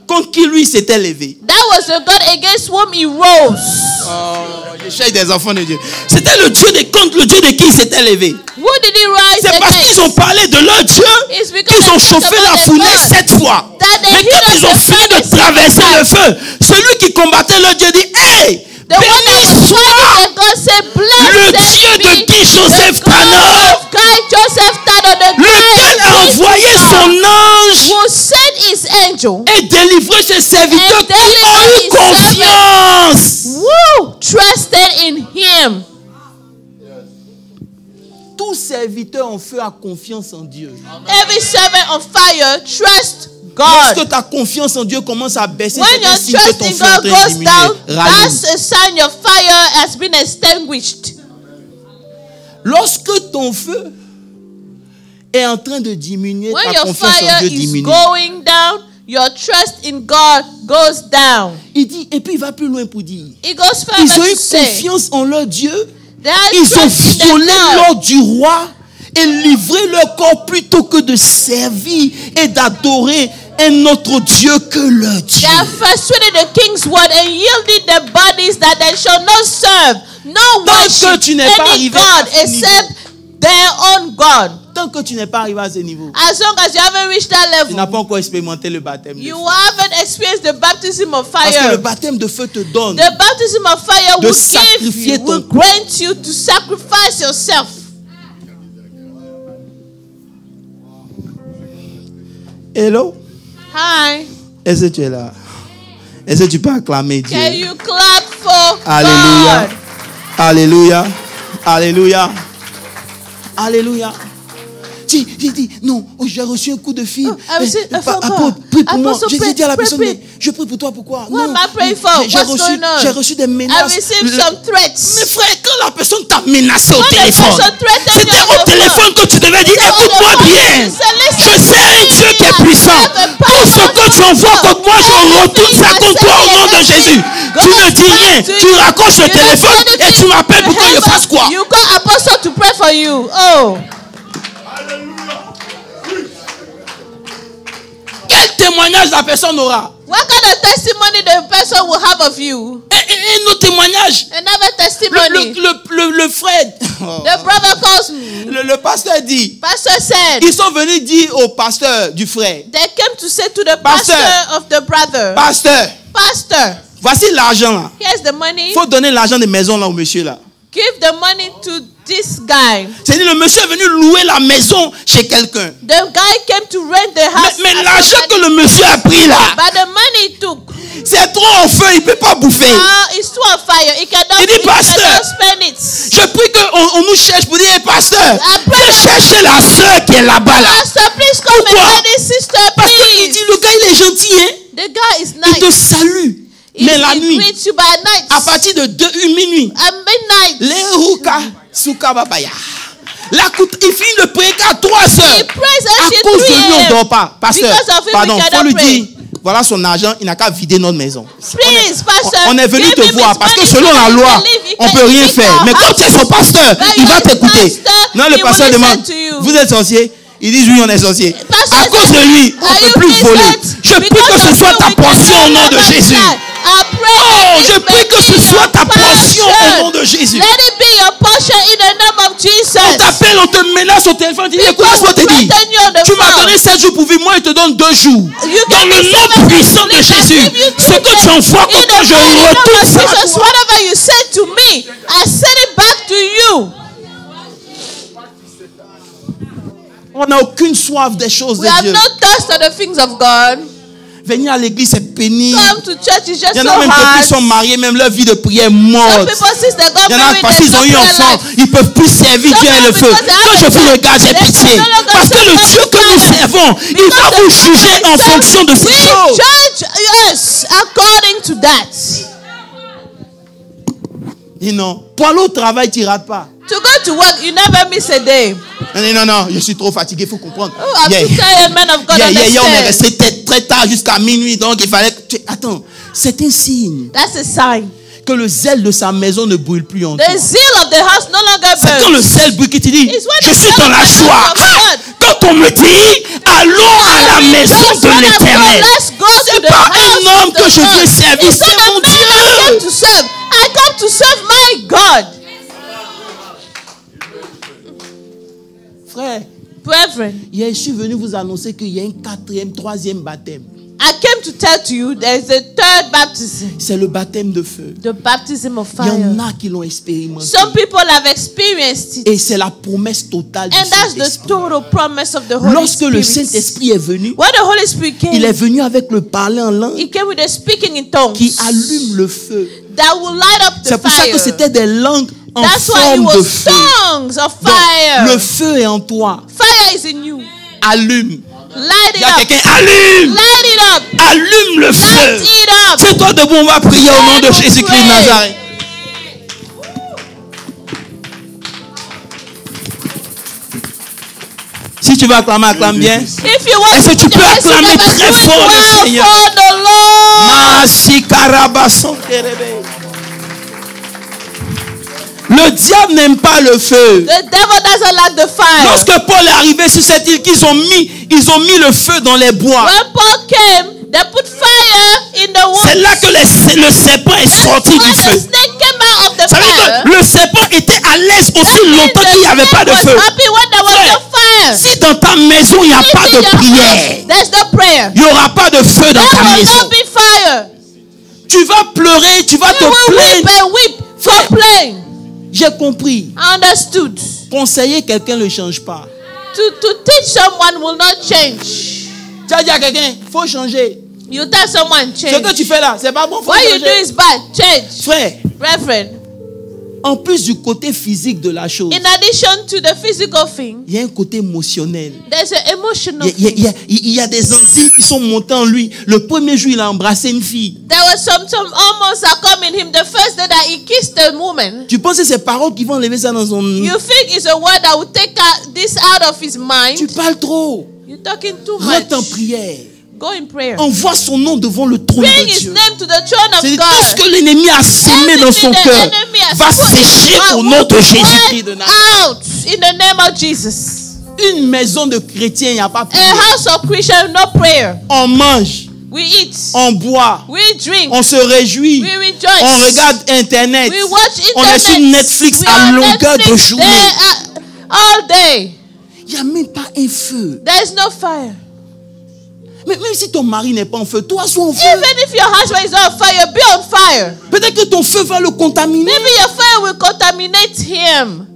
contre qui lui s'était levé. That was the God against whom he rose. Oh, je cherche des enfants de Dieu. C'était le Dieu contre le Dieu de qui il s'était levé. Who did he rise C'est parce qu'ils ont against? parlé de leur Dieu It's because qu'ils ont they talked chauffé about la their fournaise God. 7 fois. That they Mais quand healed ils ont the fini de furnace traverser seven le feu, celui qui combattait leur Dieu dit, hey, The one that béni was soit fighting the God said, le blessed Dieu be de qui Joseph the God Tanner, of Guy Joseph Tanner, the lequel a guy envoyé son ange who sent his angel. et délivré ses serviteurs And qui ont eu delivered his confiance. Who trusted in him. Tout serviteur en feu a confiance en Dieu. Every servant on fire trust Lorsque God. ta confiance en Dieu commence à baisser, When c'est your un signe que trust ton in feu est en God train de goes down, diminuer. Rallume. that's a sign your fire has been extinguished. Lorsque ton feu est en train de diminuer, When ta your confiance en fire Dieu is diminue. going down, your trust in God goes down. Il dit, et puis il va plus loin pour dire, It goes ils further ont eu to say, confiance en leur Dieu, they are ils ont trust in violé their God. l'ordre du roi et livré leur corps plutôt que de servir et d'adorer un autre Dieu que leur Dieu. They have frustrated the king's word and yielded their bodies that they shall not serve, no Tant worship que tu n'es pas any arrivé God à ce except their own God. Tant que tu n'es pas arrivé à ce niveau, As long as you haven't reached that tu n'as level, pas encore expérimenté le baptême de you feu. haven't experienced the baptism of Parce que le fire. baptême de feu te donne The baptism of fire de will give sacrifier you, ton will grant you to sacrifice yourself. Hello? Hi, Est-ce que tu es là? Est-ce que tu peux acclamer Dieu? can you clap for Alléluia. God? Alléluia. Alléluia. Alléluia. Dis, non, j'ai reçu un coup de fil. I received a phone call. Apôtre, prie pour moi. Apostle, J'ai pray, dit à la pray, personne, pray. mais je prie pour toi, pourquoi? What Non, am I praying for? What's j'ai reçu des I menaces. received some threats. Mais frère, quand la personne t'a menacé au When the téléphone, person threatened c'était you on au the téléphone que tu devais dire, écoute-moi bien. Je sais un Dieu qui est puissant. Tout ce que tu envoies contre moi, je retourne ça contre toi au nom de Jésus. Tu ne dis rien. Tu raccroches le téléphone et tu m'appelles pour que je fasse quoi? You call apostle to pray for you. Oh, Quel témoignage la personne aura? what kind of testimony the person will have of you? Et nos témoignages. Another testimony. Le frère, The brother calls me. le pasteur dit, Pastor said ils sont venus dire au pasteur du frère, they came to say to the Pastor. pastor of the brother, pasteur, Pastor, voici l'argent là. here's the money. Il faut donner l'argent de maison là au monsieur là. Give the money to this guy. C'est-à-dire le monsieur est venu louer la maison chez quelqu'un. The guy came to rent the house. Mais as l'argent somebody. que le monsieur a pris là, But the money he took, c'est trop en feu, il ne peut pas bouffer. it's too on fire. He cannot, Il dit, he Pasteur, cannot spend it. Je prie qu'on nous cherche pour dire, hey, pasteur, Après, viens chercher la soeur qui est là-bas là. Pastor, please come Pourquoi? and find his sister, Parce qu'il please. dit, le gars il est gentil, hein. The guy is Il te nice. salue. Mais la He nuit, greets you by night. à partir de 2 minuit, At midnight. les ruka, souka babaya. Il finit de prier qu'à 3 He heures. prays À until cause de 3 lui, on ne a.m. dort pas. Pasteur, Because of him, pardon, we il faut cannot lui pray. dire, voilà son argent, il n'a qu'à vider notre maison. Please, Pastor. On est venu give te him voir his parce que money selon so la he loi, can live. He on can peut rien live faire. our Mais quand house. tu es son pasteur, But il you va are the t'écouter. pastor, Non, le he pasteur will demande, listen to you. vous êtes sorcier? Ils disent oui, on est sorcier. Pastor À cause de said, lui, on are ne you peut plus voler. innocent? Je prie Because que ce of soit you, ta we can portion au no nom de longer Jésus. die. I Oh, je prie que ce soit ta portion au nom de Jésus. Let it be your portion in the name of Jesus. On t'appelle, on te menace au téléphone, tu dis, écoute, laisse-moi te dire. Tu m'as donné 7 jours pour vivre, moi je te donne 2 jours. Dans le nom puissant de Jésus, ce que tu envoies contre moi, je retourne ça à toi. Whatever you said to me, I send it back to you. On n'a aucune soif des choses We de have Dieu. no thirst for the things of God. Venir à l'église, c'est pénible. Come to church is just Il y en so a même qui sont hard. mariés, même leur vie de prière est Some morte. people, since they got Il y en a married, parce they qu'ils ont eu stop enfant, their life. ils ne peuvent plus servir Dieu et le feu. Quand je vous regarde, j'ai pitié. Parce que le Dieu que nous servons, il va vous juger en fonction de ces We choses. judge us according to that. Dis non. Pour aller au travail, tu ne rates pas. To go to work, you never miss a day. Non, je suis trop fatigué, il faut comprendre. Oh, I'm too tired, man of God, Hier, on est understand. resté très tard jusqu'à minuit, donc il fallait que... Attends, c'est un signe That's a sign. que le zèle de sa maison ne brûle plus en toi. The zeal of the house no longer C'est quand le burns. zèle brûle que tu dis, It's when je the suis zeal dans of la the joie. house of Ah, God. quand on me dit, allons à la maison de l'Éternel. Let's go to C'est the pas house un homme of que the je Lord. veux servir, It's not c'est a mon man I came Dieu. to serve. I come to serve my God. Frère, Brethren, hier, je suis venu vous annoncer qu'il y a un 4e, 3e baptême. I came to tell to you there's a third baptism. C'est le baptême de feu. The baptism of Il y en fire. a qui l'ont expérimenté. Some people have experienced it. Et c'est la promesse totale du And that's the Saint-Esprit. total promise of the Holy Lorsque le Spirit. Saint-Esprit est venu, When the Holy Spirit il est came, venu avec le parler en langue He came with a speaking in tongues qui allume le feu. that will light up the C'est pour ça que fire. c'était des langues en That's why it forme de was feu. tongues of Donc, fire. le feu est en toi. Fire is in you. Allume. Light Il it y a up. quelqu'un, allume. Light it up. Allume le Light feu. it up. C'est toi debout, on va prier au nom de Jésus-Christ de Nazareth. Si tu veux acclamer, acclame bien. If you want Est-ce que tu to peux dance acclamer together, très do it fort le well Seigneur? for the Lord. Masikarabasanterebe. Le diable n'aime pas le feu. The devil doesn't like the fire. Lorsque Paul est arrivé sur cette île, ils ont mis le feu dans les bois. When Paul came, they put fire in the woods. C'est là que le serpent est sorti When du the feu. snake came out of the Ça veut dire fire, que le serpent était à l'aise aussi longtemps qu'il n'y avait pas de was feu. happy when there was Frère, no fire. si dans ta maison il n'y a If pas in de your prière, house, there's no prayer. il n'y aura pas de feu dans There ta will maison. not be fire. Tu vas pleurer, tu vas te You will weep plaindre. and weep. Frère, Complain. j'ai compris. I understood. Conseiller quelqu'un ne change pas. To teach someone will not change. Tu as dit à quelqu'un, il faut changer. You tell someone Ce que change. tu fais là, c'est pas bon. Faut What you do changer. is bad. Change. Frère, Reverend. en plus du côté physique de la chose, In addition to the physical thing, il y a un côté émotionnel. there's an emotional Il y a- thing. il y a des enzymes qui sont montées en lui. Le premier jour, il a embrassé une fille. There was some almost that come in him the first day that he kissed a woman. Tu penses que c'est paroles qui vont enlever ça dans son... You think it's a word that will take this out of his Tu mind? parles trop. You're talking too Rentre en much. prière. Go in prayer. Envoie son nom devant le trône Bring de his Dieu. name to the throne of C'est tout ce God. que l'ennemi a sémé dans son Everything the cœur enemy has va put sécher out au nom de will Jésus-Christ de burn Nazareth. out in the name of Jesus. Une maison de chrétiens, il n'y a pas de A prière. house of Christian, no prayer. On mange, We eat. on boit, We drink. on se réjouit, We rejoice. on regarde Internet. We watch internet. On est sur Netflix We à are longueur de Netflix journée. there, all day. Il n'y a même pas un feu. There is no fire. Mais même si ton mari n'est pas en feu, toi sois en feu. Even if your husband is on fire, be on fire. Peut-être que ton feu va le contaminer. Maybe your fire will contaminate him.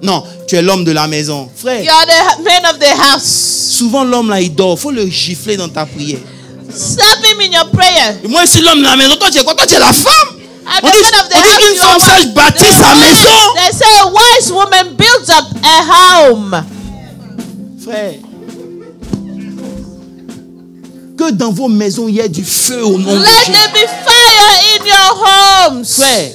Non, tu es l'homme de la maison. Frère, You are the man of the house. souvent l'homme là, il dort. Il faut le gifler dans ta prière. Slap him in your prayer. Moi, je suis l'homme de la maison. Toi, tu es quoi? Toi, tu es la femme. I'm On the dit, man of the on dit house. qu'une You femme are sage one. bâtit sa maison. They say a wise woman builds up a home. Frère, que dans vos maisons, il y ait du feu au nom de Let Jésus. there be fire in your homes. Frère,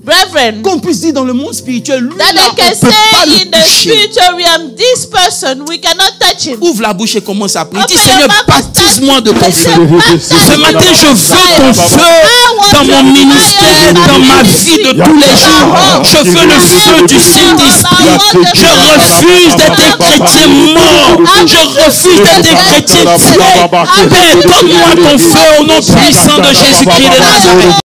Brethren, qu'on puisse dire dans le monde spirituel, lui that là, they on can ne peut pas say le in the toucher. spiritual realm, this person, we cannot touch him. Ouvre la bouche et commence à prier. Dis, Open Seigneur, your mouth and baptise-moi de ton start- feu. Say, Ce matin, je veux ton feu dans mon ministère, paix dans ma vie de tous les jours. Je veux le feu du Saint-Esprit. Je refuse d'être un chrétien mort. Je refuse d'être un chrétien tué. Père, donne-moi ton feu au nom puissant de Jésus-Christ de Nazareth.